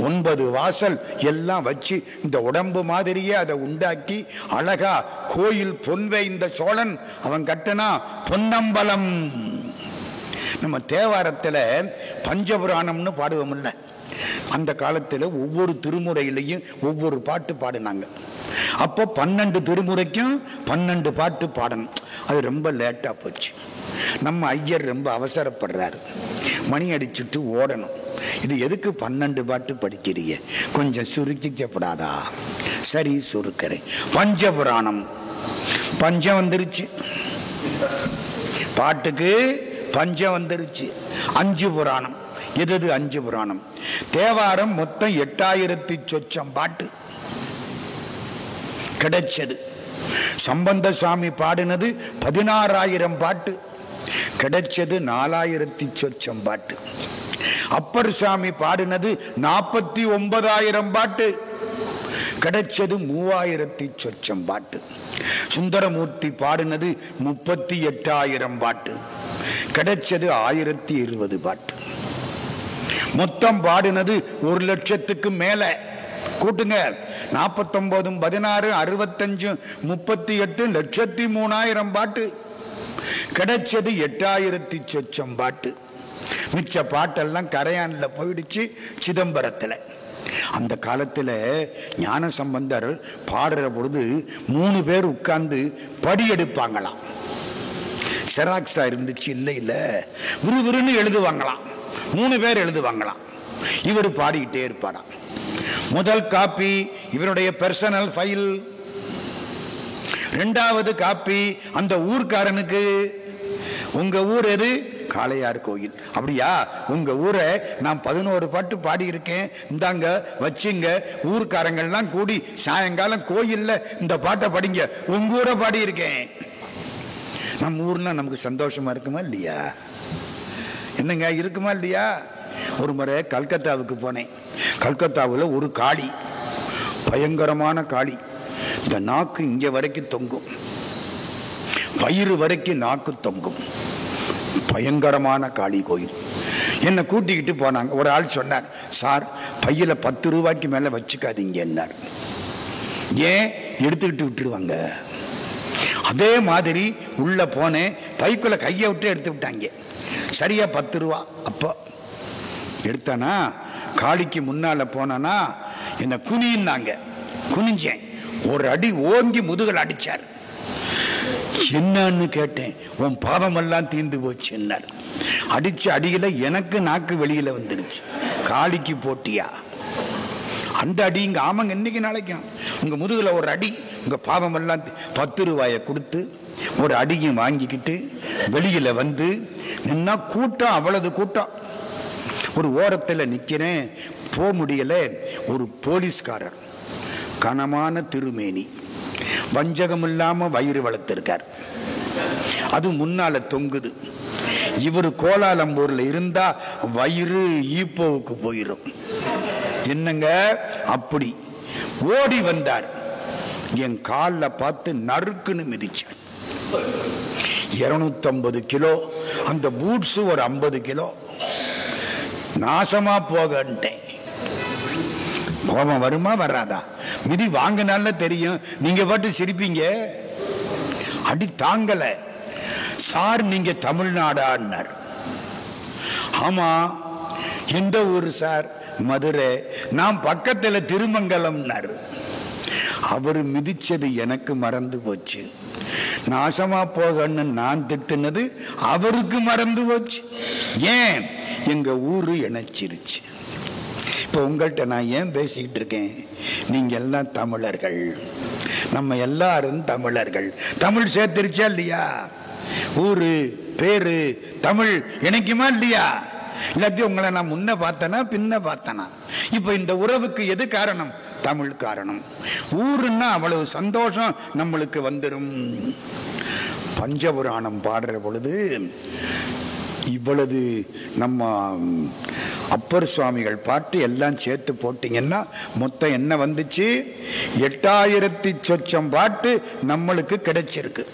9 வாசல் எல்லாம் வச்சு இந்த உடம்பு மாதிரியே அதை உண்டாக்கி அழகா கோயில் பொன்வை இந்த சோழன் அவன் கட்டனா பொன்னம்பலம். நம்ம தேவாரத்தில் பஞ்சபுராணம்னு பாடுவோம்ல, அந்த காலத்தில் ஒவ்வொரு திருமுறையிலையும் ஒவ்வொரு பாட்டு பாடினாங்க. அப்போ 12 திருமுறைக்கும் 12 பாட்டு பாடணும். அது ரொம்ப லேட்டாக போச்சு. நம்ம ஐயர் ரொம்ப அவசரப்படுறாரு, மணி அடிச்சுட்டு ஓடணும். இது எதுக்கு 12 பாட்டு படிக்கிறீங்க? கொஞ்சம் சுருக்கிக்கப்படாதா? சரி, சுருக்கிறேன். பஞ்சபுராணம். பஞ்சம் வந்துருச்சு, பாட்டுக்கு பஞ்சம் வந்துருச்சு. 5 புராணம். எது 5 புராணம்? தேவாரம் மொத்தம் 8000 சொச்சம் பாட்டு கிடைச்சது. சம்பந்த சாமி பாடினது 16,000 பாட்டு கிடைச்சது. 4,000 சொச்சம் பாட்டு. அப்பர் சாமி பாடினது 49,000 பாட்டு கிடைச்சது. 3,000 சொச்சம் பாட்டு. சுந்தரமூர்த்தி பாடினது 38,000 பாட்டு கிடைச்சது. 1,020 பாட்டு. மொத்தம் பாடினது 1,00,000க்கு மேல. கூட்டுங்க. 49, 16, 65, 38, 1,03,000 பாட்டு கிடைச்சது. 8,000 சொச்சம் பாட்டு. மிச்ச பாட்டெல்லாம் கரையான்ல போயிடுச்சு சிதம்பரத்தில். அந்த காலத்தில் ஞான சம்பந்தர் பாடுற பொழுது 3 பேர் உட்கார்ந்து படி எடுப்பாங்களாம். செராக்ஸா இருந்துச்சு, இல்லை இல்லை விறுவிறுன்னு எழுதுவாங்களாம். 3 பேர் எழுதுவாங்களாம். இவர் பாடிக்கிட்டே இருப்பாராம். முதல் காப்பி இவருடைய பர்சனல் ஃபைல். 2வது காப்பி அந்த ஊர்க்காரனுக்கு. உங்க ஊர் எது? காளையார் கோயில். அப்படியா? உங்க ஊரை நான் 11 பாட்டு பாடி இருக்கேன், இந்தாங்க வச்சுங்க. ஊர்க்காரங்கள்லாம் கூடி சாயங்காலம் கோயில்ல இந்த பாட்டை படிங்க. உங்க ஊரை பாடி இருக்கேன். நம்ம ஊர்னா நமக்கு சந்தோஷமா இருக்குமா இல்லையா? என்னங்க இருக்குமா இல்லையா? ஒரு முறை கல்கத்தாவுக்கு போனேன். கல்கத்தாவில் ஒரு காளி, பயங்கரமான காளி. இந்த நாக்கு இங்க வரைக்கும் தொங்கும், வயிறு வரைக்கும் நாக்கு தொங்கும். பயங்கரமான காளி கோயில். என்னை கூட்டிக்கிட்டு போனாங்க. ஒரு ஆள் சொன்னார், சார் பையில 10 ரூபாய்க்கு மேல வச்சுக்காதீங்க என்னார். ஏன்? எடுத்துக்கிட்டு விட்டுருவாங்க. அதே மாதிரி உள்ள போனேன், பைக்குள்ள கையை விட்டு எடுத்து விட்டாங்க. சரியா 10 ரூபா. அப்போ எடுத்தானா, காளிக்கு முன்னால போனானா என்ன குனின்னாங்க. குனிஞ்சேன், ஒரு அடி ஓங்கி முதுகல் அடிச்சார். என்னன்னு கேட்டேன். உன் பாவமெல்லாம் தீர்ந்து போச்சு என்னார். அடிச்ச அடியில எனக்கு நாக்கு வெளியில வந்துருச்சு. காளிக்கு போட்டியா அந்த அடி? இங்க ஆமாங்க, இன்னைக்கு நாளைக்கும் உங்க முதுகுல ஒரு அடி, உங்க பாவமெல்லாம் 10 ரூபாயை கொடுத்து ஒரு அடியும் வாங்கிக்கிட்டு வெளியில வந்து நின்னா கூட்டம், அவ்வளவு கூட்டம். ஒரு ஓரத்தில் நிக்கிறேன், போக முடியல. ஒரு போலீஸ்காரர், கனமான திருமேனி, வஞ்சகம் இல்லாம வயிறு வளர்த்திருக்கார், அது முன்னால தொங்குது. இவர் கோலாலம்பூர்ல இருந்தா வயிறு ஈப்போவுக்கு போயிரும். என்னங்க அப்படி ஓடி வந்தார். என் காலில் பார்த்து நறுக்குன்னு மிதிச்சார். 250 கிலோ, அந்த பூட்ஸ் ஒரு 50 கிலோ. நாசமா போகட்டேன். கோபம் வருமா வராதா? மிதி வாங்கினால தெரியும். நீங்க பாட்டு சிரிப்பீங்க. அடி தாங்கல. சார் நீங்க தமிழ்நாடான்னார். ஆமா. எந்த ஊரு சார்? மதுரை. நான் பக்கத்துல திருமங்கலம்னார். அவரு மிதிச்சது எனக்கு மறந்து போச்சு. நாசமா போகன்னு நான் திட்டுனது அவருக்கு மறந்து போச்சு. ஏன்? எங்க ஊரு இணைச்சிருச்சு. இப்ப உங்கள்கிட்ட நான் ஏன் பேசிக்கிட்டு இருக்கேன்? நீங்க எல்லாம் தமிழர்கள், நம்ம எல்லாரும் தமிழர்கள். தமிழ் சேர்த்திருச்சா இல்லையா? ஊரு பேரு தமிழ் இணைக்குமா இல்லையா? இல்லாட்டி உங்களை நான் முன்ன பார்த்தனா பின்ன பார்த்தனா? இப்ப இந்த உறவுக்கு எது காரணம்? தமிழ் காரணம். ஊருன்னா அவ்வளவு சந்தோஷம் நம்மளுக்கு வந்துடும். பஞ்சபுராணம் பாடுற பொழுது இவ்வளவு நம்ம அப்பர் சுவாமிகள் பாட்டு எல்லாம் சேர்த்து போட்டீங்கன்னா மொத்தம் என்ன வந்துச்சு? 8000 சொச்சம் பாட்டு நம்மளுக்கு கிடைச்சிருக்கு.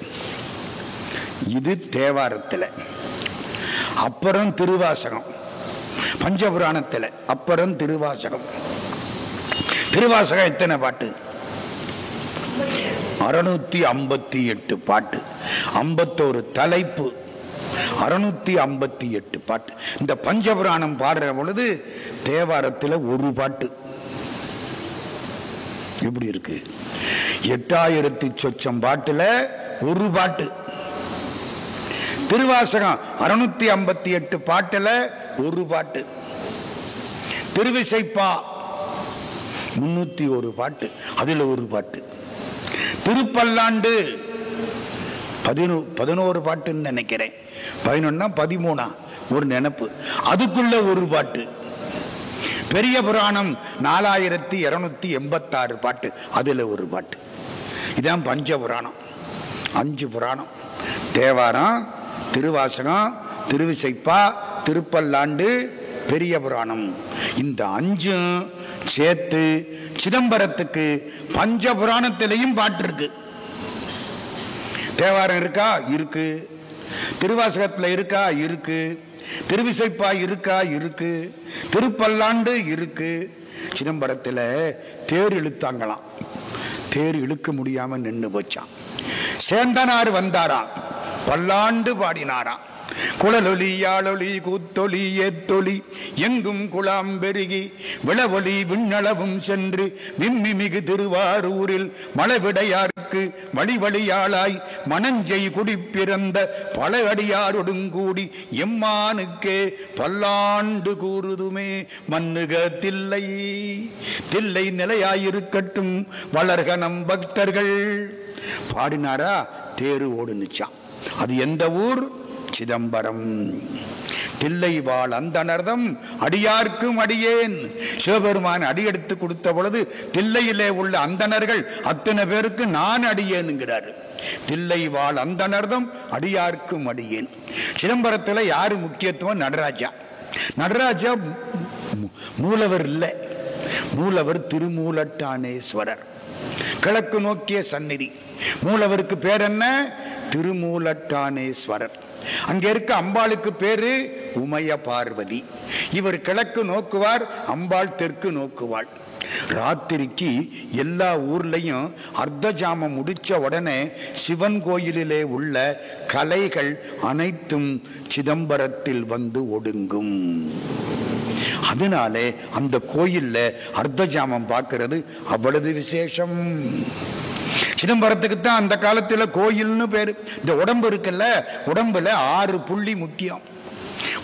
இது தேவாரத்தில், அப்புறம் திருவாசகம், பஞ்சபுராணத்தில், அப்புறம் திருவாசகம். திருவாசகம் எத்தனை பாட்டு? 658 பாட்டு, 51 தலைப்பு, 658 பாட்டு. இந்த பஞ்சபுராணம் பாடுற பொழுது தேவாரத்தில் ஒரு பாட்டு. எப்படி இருக்கு? 8000 சொச்சம் பாட்டுல ஒரு பாட்டு. திருவாசகம் 658 பாட்டுல ஒரு பாட்டு. திருவிசைப்பா 301 பாட்டு, அதுல ஒரு பாட்டு. திருப்பல்லாண்டு 11 பாட்டுன்னு நினைக்கிறேன். 11 13 ஒரு நினைப்பு, அதுக்குள்ள ஒரு பாட்டு. பெரிய புராணம் 4286 பாட்டு, அதுல ஒரு பாட்டு. இதான் பஞ்சபுராணம். 5 புராணம்: தேவாரம், திருவாசகம், திருவிசைப்பா, திருப்பல்லாண்டு, பெரிய புராணம். இந்த 5 சேர்த்து சிதம்பரத்துக்கு பஞ்சபுராணத்திலையும் பாட்டு இருக்கு. தேவாரம் இருக்கா? இருக்கு. திருவாசகத்துல இருக்கா? இருக்கு. திருவிசைப்பா இருக்கா? இருக்கு. திருப்பல்லாண்டு இருக்கு. சிதம்பரத்தில் தேர் இழுத்தாங்களாம். தேர் இழுக்க முடியாம நின்று போச்சான். சேந்தனார் வந்தாராம், பல்லாண்டு பாடினாராம். குழலொலி யாழொலி கூத்தொலி ஏத்தொலி எங்கும் குழாம் பெருகி விளவொலி விண்ணளவும் சென்று விம்மி மிகு திருவாரூரில் மலைவிடையாருக்கு வழி வழியாளாய் மணஞ்சை குடிப்பிறந்த பல அடியாரொடுங்கூடி எம்மானுக்கே பல்லாண்டு கூறுதுமே மன்னுக தில்லை. தில்லை நிலையாயிருக்கட்டும் வளர்க நம் பக்தர்கள் பாடினாரா. தேரு ஓடுனுச்சான். அது எந்த ஊர்? சிதம்பரம். தில்லை வாழ் அந்தணர்தம் அடியார்க்கும் அடியேன். சிவபெருமான் அடியெடுத்து கொடுத்த பொழுது தில்லையிலே உள்ள அந்தணர்கள் அத்தனை பேருக்கு நான் அடியேனுங்கிறார். தில்லை வாழ் அந்தணர்தம் அடியார்க்கும் அடியேன். சிதம்பரத்தில் யாரு முக்கியத்துவம்? நடராஜா. நடராஜா மூலவர் இல்லை, மூலவர் திருமூலட்டானேஸ்வரர், கிழக்கு நோக்கிய சந்நிதி. மூலவருக்கு பேர் என்ன? திருமூலட்டானேஸ்வரர். அங்க இருக்க அம்பாளுக்கு பேரு உமைய பார்வதி. இவர் கிழக்கு நோக்குவார், அம்பாள் தெற்கு நோக்குவாள். ராத்திரிக்கு எல்லா ஊர்லயும் அர்த்த ஜாமம் முடிச்ச உடனே சிவன் கோயிலிலே உள்ள கலைகள் அனைத்தும் சிதம்பரத்தில் வந்து ஒடுங்கும். அதனாலே அந்த கோயில்ல அர்த்த ஜாமம் பார்க்கிறது அவ்வளவு விசேஷம். சிதம்பரத்துக்கு தான் அந்த காலத்துல கோயில்னு பேரு. இந்த உடம்பு இருக்குல்ல, உடம்புல 6 புள்ளி முக்கியம்.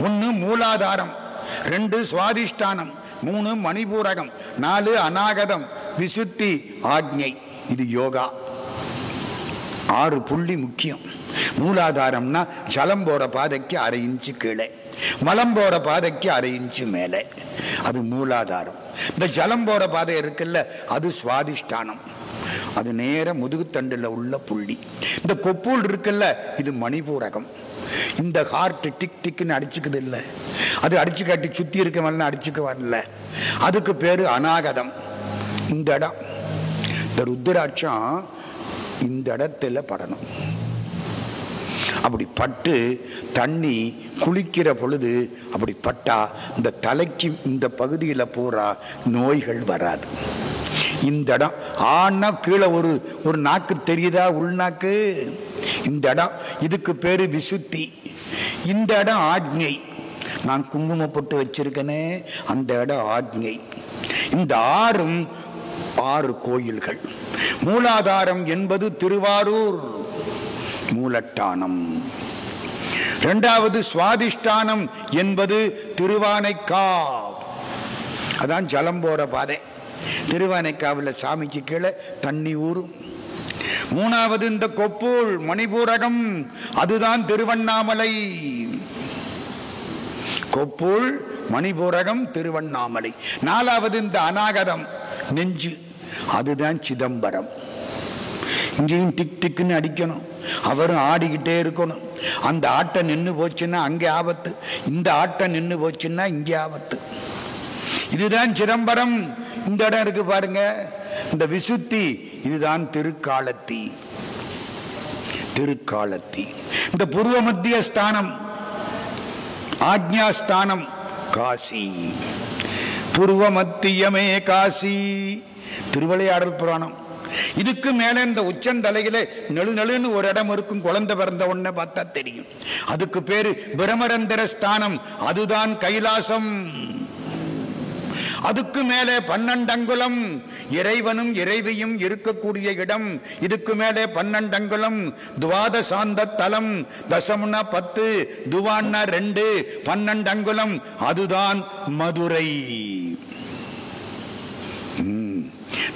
1 மூலாதாரம், 2 சுவாதிஷ்டானம், 3 மணிபூரகம், 4 அநாகதம், விசுத்தி, ஆக்ஞை. இது யோகா. 6 புள்ளி முக்கியம். மூலாதாரம்னா ஜலம் போற பாதைக்கு 1/2 இன்ச்சு கீழே, மலம் போற பாதைக்கு 1/2 இன்ச்சு மேலே, அது மூலாதாரம். இந்த ஜலம் போற பாதை இருக்குல்ல, அது சுவாதிஷ்டானம், அது நேர முதுகுத்தண்டுல உள்ள புள்ளி. இந்த கொப்பூல் இருக்குல்ல, இது மணிபூரகம். இந்த ஹார்ட் டிக் டிக்னு அடிச்சுக்குது இல்ல, அது அடிச்சு காட்டி சுத்தி இருக்க வரல, அடிச்சுக்க வரல, அதுக்கு பேரு அநாகதம். இந்த இடம், இந்த ருத்ராட்சம் இந்த இடத்துல படணும். அப்படி பட்டு தண்ணி குளிக்கிற பொழுது அப்படி பட்டா இந்த தலைக்கு இந்த பகுதியில் பூரா நோய்கள் வராது. இந்த இடம் ஆனா கீழே ஒரு நாக்கு தெரியுதா, உள்நாக்கு, இந்த இடம், இதுக்கு பேரு விசுத்தி. இந்த இடம் ஆக்ஞை. நான் குங்குமம் போட்டு வச்சிருக்கேனே, அந்த இடம் ஆக்ஞை. இந்த 6 கோயில்கள். மூலாதாரம் என்பது திருவாரூர் மூலட்டானம். 2வது சுவாதிஷ்டானம் என்பது திருவானைக்காவ், அதான் ஜலம் போற பாதை. திருவானைக்காவில் சாமிக்கு கீழே தண்ணி ஊறும். 3வது இந்த கொப்பூல் மணிபூரகம், அதுதான் திருவண்ணாமலை. கொப்பூல் மணிபூரகம் திருவண்ணாமலை. 4வது இந்த அநாகதம் நெஞ்சு, அதுதான் சிதம்பரம். இங்கேயும் டிக் டிக்னு அடிக்கணும், அவரும் ஆடிக்கிட்டே இருக்கணும். அந்த ஆட்டம் நின்று போச்சுன்னா அங்கே ஆபத்து, இந்த ஆட்டம் நின்று போச்சுன்னா இங்கே ஆபத்து. இதுதான் சிதம்பரம். இந்த இடம் இருக்கு பாருங்க, இந்த விசுத்தி, இதுதான் திருக்காலத்தி. திருக்காலத்தி. இந்த பூர்வ மத்திய ஸ்தானம் ஆக்ஞாஸ்தானம் காசி. பூர்வ மத்தியமே காசி, திருவிளையாடல் புராணம். இதுக்கு மேல இந்த உச்சந்தலையில நெழுநெழுன்னு ஒரு இடம் இருக்கும், குழந்தை பிறந்த உடனே பார்த்தா தெரியும். அதுக்கு பேரு பிரமரந்திர ஸ்தானம், அதுதான் கைலாசம். அதுக்கு மேலே 12 அங்குலம் இறைவனும் இறைவியும் இருக்கக்கூடிய இடம். இதுக்கு மேலே 12 அங்குலம் துவாதசாந்த தலம். தசமுன்னா 10, துவான்னா 2, 12 அங்குலம், அதுதான் மதுரை.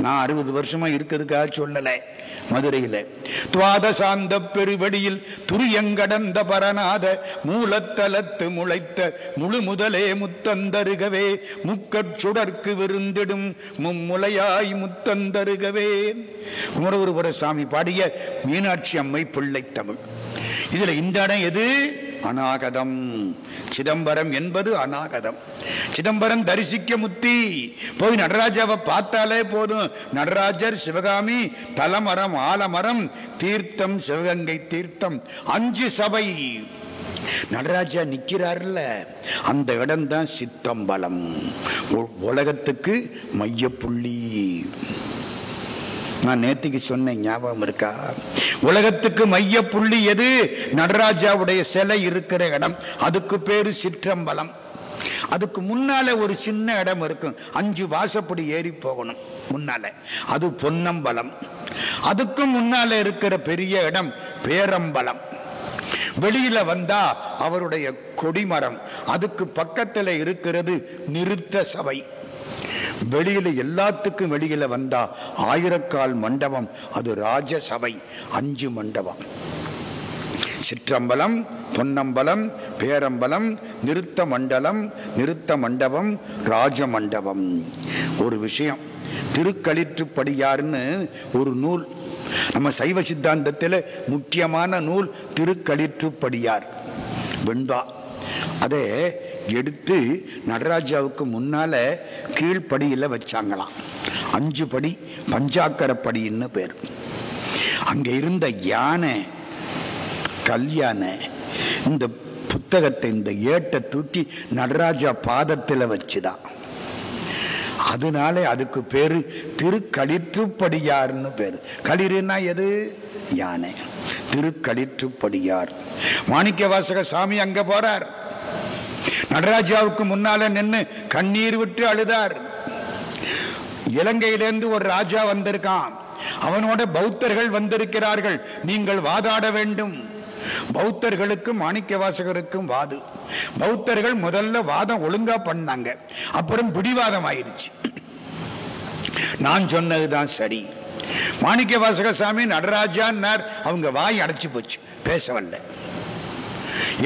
நான் 60 வருஷமா இருக்கிறதுக்காக சொல்லல. மதுரையில துவாதசாந்த பெருவெளியில் துரியங்கடந்த பரநாத மூலத்தலத்து முளைத்த முழு முதலே முத்தந்தருகவே முக்கச்சுடற்கு விருந்திடும் மும்முலையாய் முத்தந்தருகவே. குமரகுருபர சாமி பாடிய மீனாட்சி அம்மை பிள்ளை தமிழ். இதுல இந்த இடம் எது? அநாகதம். சிதம்பரம் என்பது அநாகதம். சிதம்பரம் தரிசிக்க முத்தி. போய் நடராஜாவை பார்த்தாலே போதும். நடராஜர், சிவகாமி, தலமரம், ஆலமரம், தீர்த்தம், சிவகங்கை தீர்த்தம், 5 சபை. நடராஜா நிக்கிறார்ல, அந்த இடம் தான் சித்தம்பலம். உலகத்துக்கு மையப்புள்ளி. நான் நேத்திக்கு சொன்னேன், ஞாபகம் இருக்கா? உலகத்துக்கு மைய புள்ளி எது? நடராஜாவுடைய சிலை இருக்கிற இடம். அதுக்கு பேரு சிற்றம்பலம். அதுக்கு முன்னால ஒரு சின்ன இடம் இருக்கும், 5 வாசப்படி ஏறி போகணும் முன்னால, அது பொன்னம்பலம். அதுக்கு முன்னால இருக்கிற பெரிய இடம் பேரம்பலம். வெளியில வந்தா அவருடைய கொடிமரம். அதுக்கு பக்கத்துல இருக்கிறது நிறுத்த சபை. வெளியில எல்லாத்துக்கும் வெளியில வந்தா 1000 மண்டபம், அது ராஜசபை. 5 மண்டபம். சிற்றம்பலம், பொன்னம்பலம், பேரம்பலம், நிறுத்த மண்டலம், நிறுத்த மண்டபம், ராஜமண்டபம். ஒரு விஷயம், திருக்களிற்றுப்படியார்னு ஒரு நூல், நம்ம சைவ சித்தாந்தத்தில் முக்கியமான நூல் திருக்களிற்றுப்படியார் வெண்பா. அதை எடுத்து நடராஜாவுக்கு முன்னால கீழ்படியில் வச்சாங்களாம். 5 படி, பஞ்சாக்கரப்படின்னு பேர். அங்க இருந்த யானை, கல்யாணை, இந்த புத்தகத்தை, இந்த ஏட்டை தூக்கி நடராஜா பாதத்தில் வச்சுதான். அதனால அதுக்கு பேரு திருக்களிற்றுப்படியார்னு பேரு. களிறுனா எது? யானை. திருக்களிற்றுப்படியார். மாணிக்கவாசக சாமி அங்க போறார். நடராஜாவுக்கு முன்னால நின்று கண்ணீர் விட்டு அழுதார். இலங்கையிலிருந்து ஒரு ராஜா வந்திருக்கான், அவனோட பௌத்தர்கள் வந்திருக்கிறார்கள், நீங்கள் வாதாட வேண்டும். பௌத்தர்களுக்கும் மாணிக்கவாசகருக்கும் வாது. பௌத்தர்கள் முதல்ல வாதம் ஒழுங்கா பண்ணாங்க, அப்புறம் பிடிவாதம் ஆயிடுச்சு. நான் சொன்னதுதான் சரி. மாணிக்கவாசக சாமி நடராஜான்னார், அவங்க வாய் அடைச்சு போச்சு, பேசவல்ல.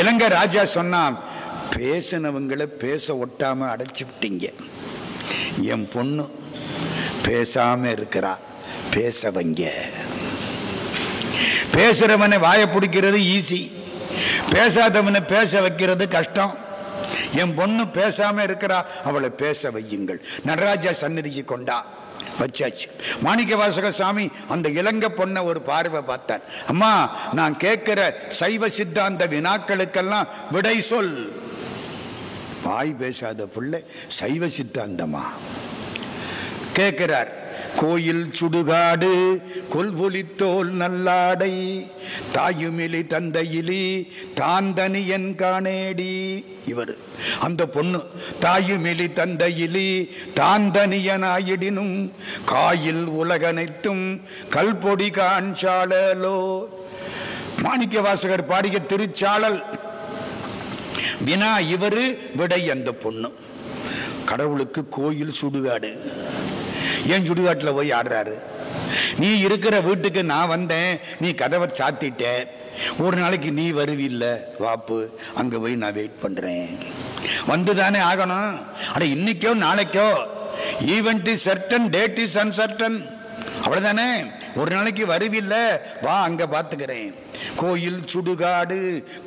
இலங்கை ராஜா சொன்னான், பேசினவங்களை பேச ஒட்டாம அடைச்சு விட்டீங்க. என் பொண்ணு பேசாம இருக்கிறா, பேச வைங்க. பேசுறவனை வாயை பிடிக்கிறது ஈஸி, பேசாதவனை பேச வைக்கிறது கஷ்டம். என் பொண்ணு பேசாம இருக்கிறா, அவளை பேச வையுங்கள். நடராஜா சந்நிதிக்கு கொண்டா வச்சாச்சு. மாணிக்கவாசக சாமி அந்த இலங்கை பொண்ணை ஒரு பார்வை பார்த்தார். அம்மா, நான் கேட்கிற சைவ சித்தாந்த வினாக்களுக்கெல்லாம் விடை சொல். வாய் பேசாத பிள்ளை சைவ சித்தாந்தமா கேட்கிறார். கோயில் சுடுகாடு கொல்பொலித்தோல் நல்லாடை தாயுமிலி தந்தையிலி தாந்தனியன் காணேடி. இவர் அந்த பொண்ணு தாயுமிலி தந்தையிலி தாந்தனியனாயிடினும் காயில் உலகனைத்தும் கல்பொடி காஞ்சாளலோ. மாணிக்கவாசகர் பாடிய திருச்சாளல். வினா இவரு, விடை அந்த பொண்ணு. கடவுளுக்கு கோயில் சுடுகாடு. ஏன் சுடுகாட்டில் போய் ஆடுறாரு? நீ இருக்கிற வீட்டுக்கு நான் வந்தேன், நீ கதவை சாத்திட்ட, ஒரு நாளைக்கு நீ வருவில்ல, வாப்பு, அங்க போய் நான் வெயிட் பண்றேன். வந்துதானே ஆகணும். அட இன்னைக்கோ நாளைக்கோ, event is certain, date is uncertain, அவ்வளவுதானே. ஒரு நாளைக்கு வருவில்ல, வா, அங்க பாத்துக்கிறேன். கோயில் சுடுகாடு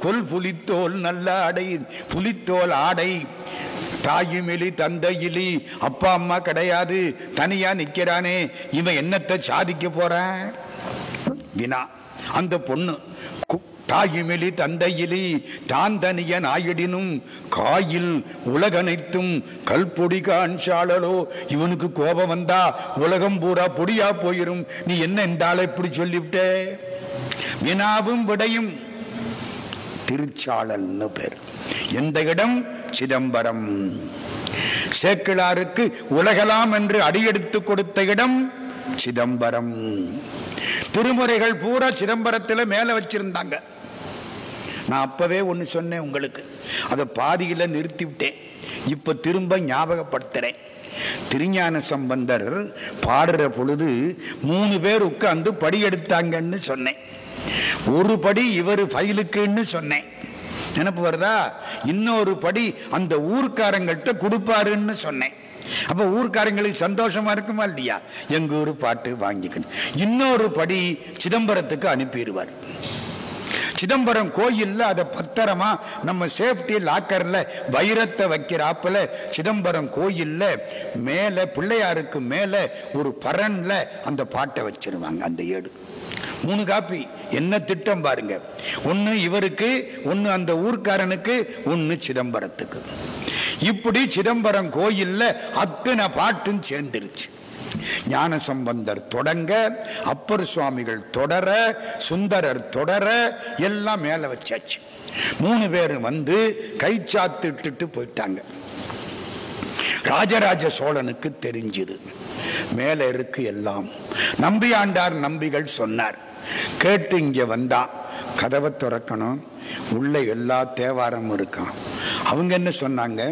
கொல் புலித்தோல் நல்ல ஆடை, புலித்தோல் ஆடை தாயுமிலி தந்தையிலி, அப்பா அம்மா கிடையாது, தனியா நிக்கிறானே, இவன் என்னத்தை சாதிக்க போறான்? வினா. அந்த பொண்ணு தாயுமிலி தந்தையிலி தாந்தனியன் ஆயிடினும் காயில் உலகனைத்தும் கல்பொடி காஞ்சாளலோ. இவனுக்கு கோபம் வந்தா உலகம் பூரா பொடியா போயிரும். நீ என்ன இந்த ஆளை இப்படி சொல்லிவிட்ட? வினாவும் விடையும் திருச்சாளல்னு பேர். எந்த இடம்? சிதம்பரம். சேக்கிழாருக்கு உலகலாம் என்று அடியெடுத்து கொடுத்த இடம் சிதம்பரம். திருமுறைகள் பூரா சிதம்பரத்தில் மேல வச்சிருந்தாங்க. நான் அப்பவே ஒன்னு சொன்னேன் உங்களுக்கு, அதை பாதியில நிறுத்தி விட்டேன். இப்ப திரும்ப ஞாபகப்படுத்துறேன். திருஞான சம்பந்தர் பாடுற பொழுது 3 பேர் உட்கார்ந்து படி எடுத்தாங்கன்னு சொன்னேன். ஒரு படி இவர் ஃபைலுக்குன்னு சொன்னேன், நினைப்பு வருதா? இன்னொரு படி அந்த ஊர்க்காரங்கள்ட்ட கொடுப்பாருன்னு சொன்னேன். அப்ப ஊர்க்காரங்களுக்கு சந்தோஷமா இருக்குமா இல்லையா? எங்க ஊரு பாட்டு வாங்கிக்கணும். இன்னொரு படி சிதம்பரத்துக்கு அனுப்பிடுவார். சிதம்பரம் கோயில்ல அதை பத்திரமா நம்ம சேஃப்டி லாக்கர்ல வைரத்தை வைக்கிறாப்புல சிதம்பரம் கோயில்ல மேல பிள்ளையாருக்கு மேல ஒரு பரன்ல அந்த பாட்டை வச்சிருவாங்க. அந்த ஏடு 3 காப்பி. என்ன திட்டம் பாருங்க. ஒன்னு இவருக்கு, ஒன்னு அந்த ஊர்க்காரனுக்கு, ஒன்னு சிதம்பரத்துக்கு. இப்படி சிதம்பரம் கோயில்ல அத்தனை பாட்டும் சேர்ந்துருச்சு. ஞான சம்பந்தர் தொடங்க, அப்பர் சுவாமிகள் தொடர, சுந்தரர் தொடர, எல்லாம் மேல வச்சாச்சு. 3 பேர் வந்து கைச்சாத்திட்டு போயிட்டாங்க. ராஜராஜ சோழனுக்கு தெரிஞ்சது மேல இருக்கு எல்லாம். நம்பியாண்டார் நம்பிகள் சொன்னார், கேட்டு இங்க வந்தா கதவை திறக்கணும், உள்ள எல்லா தேவாரமும் இருக்கான். அவங்க என்ன சொன்னாங்க?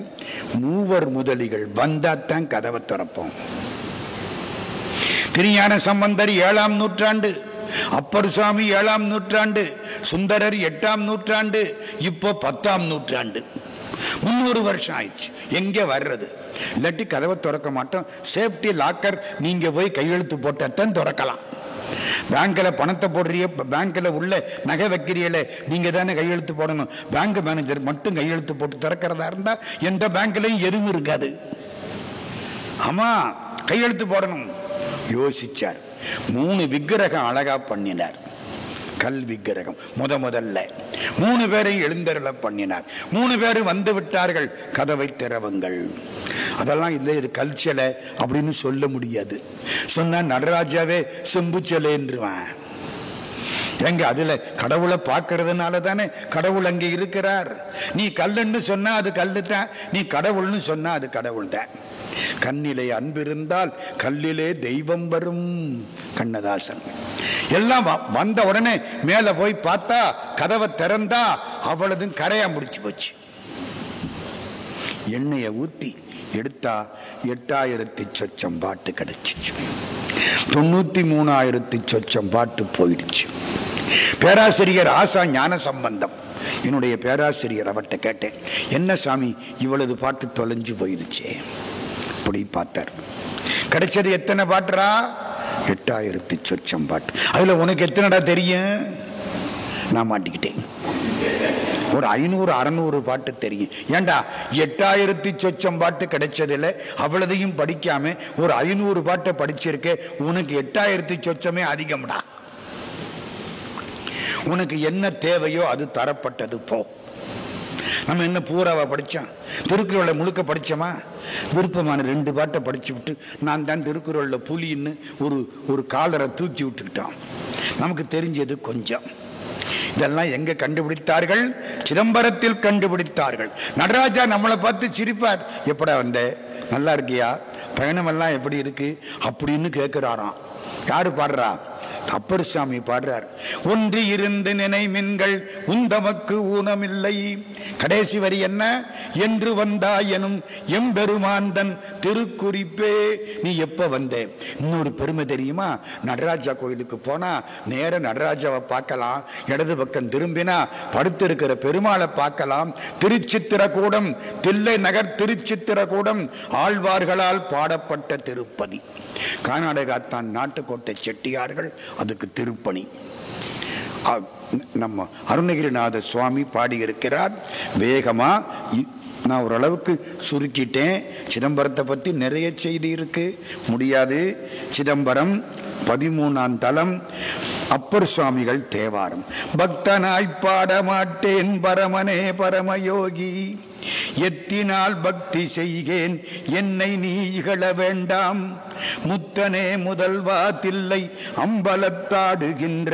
மூவர் முதலிகள் வந்தாத்தான் கதவை திறப்போம். திருஞான சம்பந்தர் 7ஆம் நூற்றாண்டு, அப்பர் சுவாமி 7ஆம் நூற்றாண்டு, சுந்தரர் 8ஆம் நூற்றாண்டு, இப்போ 10ஆம் நூற்றாண்டு. 300 வருஷம் ஆயிடுச்சு. எங்க வர்றது? இல்லாட்டி கதவை திறக்க மாட்டோம். சேஃப்டி லாக்கர் நீங்க போய் கையெழுத்து போட்டத்தான் திறக்கலாம். பேங்க்ல பணத்தை போடுறிய, பேங்க்ல உள்ள நகை வைக்கிறீங்களே, நீங்க தானே கையெழுத்து போடணும். பேங்க் மேனேஜர் மட்டும் கையெழுத்து போட்டு திறக்கிறதா இருந்தா எந்த பேங்க்லயும் எதுவும் இருக்காது. ஆமா, கையெழுத்து போடணும். யோசிச்சார். 3 விக்கிரகம் அழகா பண்ணினார். கல் விக்கிரகம் முதல்ல 3 பேரை எழுந்தருள பண்ணினார். 3 பேரும் வந்து விட்டார்கள். கதவை திறவுங்கள். அதெல்லாம் இல்லை, இது கல் சிலை அப்படின்னு சொல்ல முடியாது. சொன்னா நடராஜாவே செம்பு சிலைன்றுவான். எங்க அதுல கடவுளை பார்க்கறதுனால தானே கடவுள் அங்கே இருக்கிறார். நீ கல்லுன்னு சொன்னா அது கல்லு தான், நீ கடவுள்னு சொன்னா அது கடவுள் தான். கண்ணிலே அன்பிருந்தால் கல்லிலே தெய்வம் வரும், கண்ணதாசன். எல்லாம் வந்த உடனே மேல போய் பார்த்தா, கதவை திறந்தா அவ்வளவு கரையா முடிச்சு போச்சு. எண்ணெயை ஊத்தி எடுத்தா 8000 சொச்சம் பாட்டு கிடைச்சிச்சு. 93,000 சொச்சம் பாட்டு போயிடுச்சு. பேராசிரியர் ஆசா ஞான சம்பந்தம், என்னுடைய பேராசிரியர், அவர்கிட்ட கேட்டேன், என்ன சாமி இவ்வளவு பாட்டு தொலைஞ்சு போயிடுச்சே? அப்படி பார்த்தார். கிடைச்சது எத்தனை பாட்டுரா? 8000 சொச்சம் பாட்டு. அதுல உனக்கு எத்தனைடா தெரியும்? நான் மாட்டிக்கிட்டேன். ஒரு 500-600 பாட்டு தெரியும். ஏண்டா 8000 சொச்சம் பாட்டு கிடைச்சதில்ல, அவ்வளதையும் படிக்காம ஒரு 500 பாட்டை படிச்சிருக்க. உனக்கு 8000 சொச்சமே அதிகம்டா. உனக்கு என்ன தேவையோ அது தரப்பட்டது போ. நம்ம என்ன பூராவா படிச்சோம்? திருக்குறளை முழுக்க படிச்சோமா? விருப்பமான 2 பாட்டை படிச்சு விட்டு நான் தான் திருக்குறள்ல புலின்னு ஒரு காலரை தூக்கி விட்டுக்கிட்டோம். நமக்கு தெரிஞ்சது கொஞ்சம். இதெல்லாம் எங்க கண்டுபிடித்தார்கள்? சிதம்பரத்தில் கண்டுபிடித்தார்கள். நடராஜா நம்மளை பார்த்து சிரிப்பார். எப்படா வந்த, நல்லா இருக்கியா, பயணமெல்லாம் எப்படி இருக்கு அப்படின்னு கேட்கிறாராம். யாரு பாடுறா? அப்பர் சாமி பாடுறார். ஒன்று இருந்து நினைமின்கள் உந்தமக்கு ஊனமில்லை. கடைசி வரி என்ன? என்று வந்தாயனும் எம்பெருமாந்தன் திருக்குறிப்பே. நீ எப்ப வந்த? இன்னொரு பெருமை தெரியுமா? நடராஜா கோயிலுக்கு போனா நேர நடராஜாவை பார்க்கலாம், இடது பக்கம் திரும்பினா படுத்திருக்கிற பெருமாளை பார்க்கலாம். திருச்சித்திரக்கூடம், தில்லை நகர் திருச்சித்திரக்கூடம் ஆழ்வார்களால் பாடப்பட்ட திருப்பதி. கர்நாடகாத்தான் நாட்டுக்கோட்டை செட்டியார்கள் அதுக்கு திருப்பணி. நம்ம அருணகிரிநாத சுவாமி பாடியிருக்கிறார். வேகமா நான் ஓரளவுக்கு சுருக்கிட்டேன். சிதம்பரத்தை பத்தி நிறைய செய்தி இருக்கு, முடியாது. சிதம்பரம் 13ஆம் தலம், அப்பர் சுவாமிகள் தேவாரம். பக்தனாய் பாட மாட்டேன் பரமனே பரமயோகி, எத்தினால் பக்தி செய்கேன் என்னை நீ இகழ வேண்டாம். முத்தனே முதல்வா தில்லை அம்பலத்தாடுகின்ற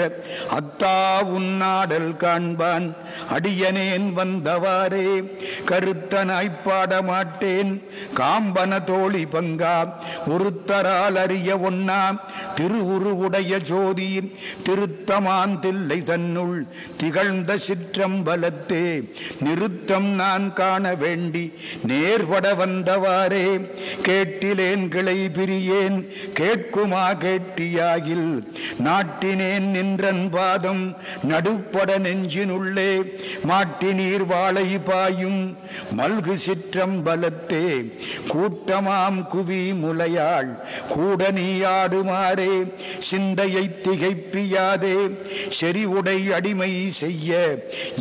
அத்தா உன்னாடல் காண்பான் அடியனேன் வந்தவாறே. கருத்தனாய் பாட மாட்டேன் காம்பன தோழி பங்கா, ஒருத்தரால் அறிய ஒன்னா திருவுரு உடைய ஜோதி, திருத்தமான் தில்லை தன்னுள் திகழ்ந்த சிற்றம்பலத்தே நிறுத்தம் நான் காண வேண்டி நேர்பட வந்தவாறே. கேட்டிலேன் கிளை பிரியேன் கேட்குமா கேட்டியாகில், நாட்டினேன் நின்றன் பாதம் நடுப்பட நெஞ்சினுள்ளே. மாட்டினீர் வாழை பாயும் மல்கு சிற்றம்பலத்தே, கூட்டமாம் குவி முலையாள் கூட நீ ஆடுமாறே. சிந்தையை திகைப்பியாதே செறிவுடை அடிமை செய்ய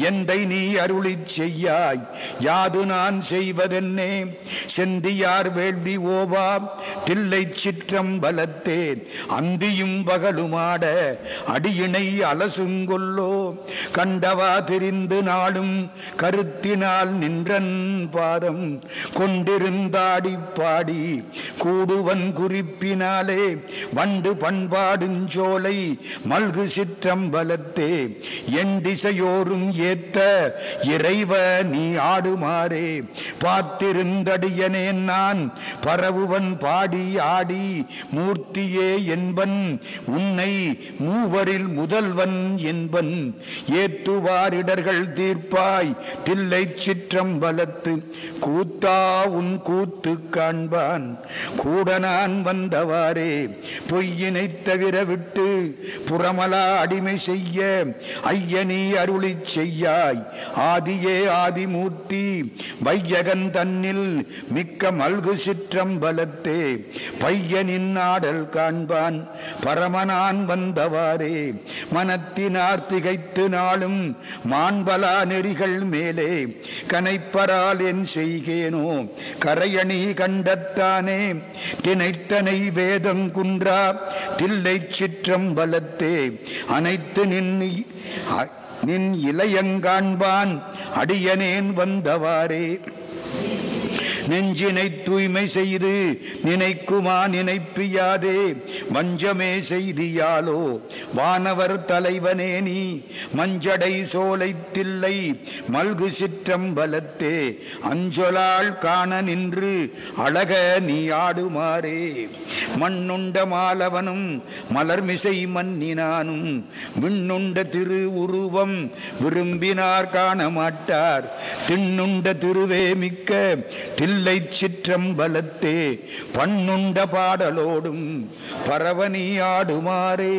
எந்தை நீ அருளி செய்யாய். யாது நான் செய்வதென்னே? செந்தியார் வேள்வி ஓவா தில்லை சிற்றம்பலத்தே, அந்தியும் பகலுமாட அடியினை அலசுங்கொல்லோ. கண்டவா தெரிந்து நாளும் கருத்தினால் நின்றன் பாதம் கொண்டிருந்தாடி பாடி கூடுவன் குறிப்பினாலே. வண்டு பண்பாடுஞ்சோலை மல்கு சிற்றம்பலத்தே, என் திசையோரும் ஏத்த இறைவ நீ ஆடுமாறே. பார்த்திருந்தடியனேன் நான் பரவுவன் பாடி ஆடி, மூர்த்தியே என்பன் உன்னை மூவரில் முதல்வன் என்பன். ஏத்துவாரிடர்கள் தீர்ப்பாய் தில்லை சிற்றம்பலத்து, கூத்தா உன் கூத்து காண்பான் கூட நான் வந்தவாறே. பொய்யினை தவிர விட்டு புறமலா அடிமை செய்ய ஐயனி அருளி செய்யாய். ஆதியே ஆதிமூர்த்தி வையகன் தன்னில் மிக்க மல்கு சிற்றம்பலத்தே, பையனின் ஆடல் காண்பான் பரமனான் வந்தவாறே. மனத்தினார் திகைத்து நாளும் மாண்பலா நெறிகள் மேலே, கனைப்பரால் என் செய்கேனோ கரையணி கண்டத்தானே. தினைத்தனை வேதம் குன்றா தில்லை சிற்றம்பலத்தே, அனைத்து நின் இளையங்காண்பான் அடியனேன் வந்தவாறே. நெஞ்சினை தூய்மை செய்து நினைக்குமா நினைப்பியாதே வஞ்சமே செய்தியாலோ வானவர் தலைவனே நீ மஞ்சடை சோலை தில்லை மல்கு சிற்றம்பலத்தே அஞ்சொலால் காண நின்று அழக நீ ஆடுமாறே மண்ணுண்ட மாலவனும் மலர்மிசை மன்னினானும் விண்ணுண்ட திரு உருவம் விரும்பினார் காண மாட்டார் திண்ணுண்ட திருவே மிக்க தில்லை சிற்றம்பலத்தே பண்ணுண்ட பாடலோடும் பரவனி ஆடுமாறே.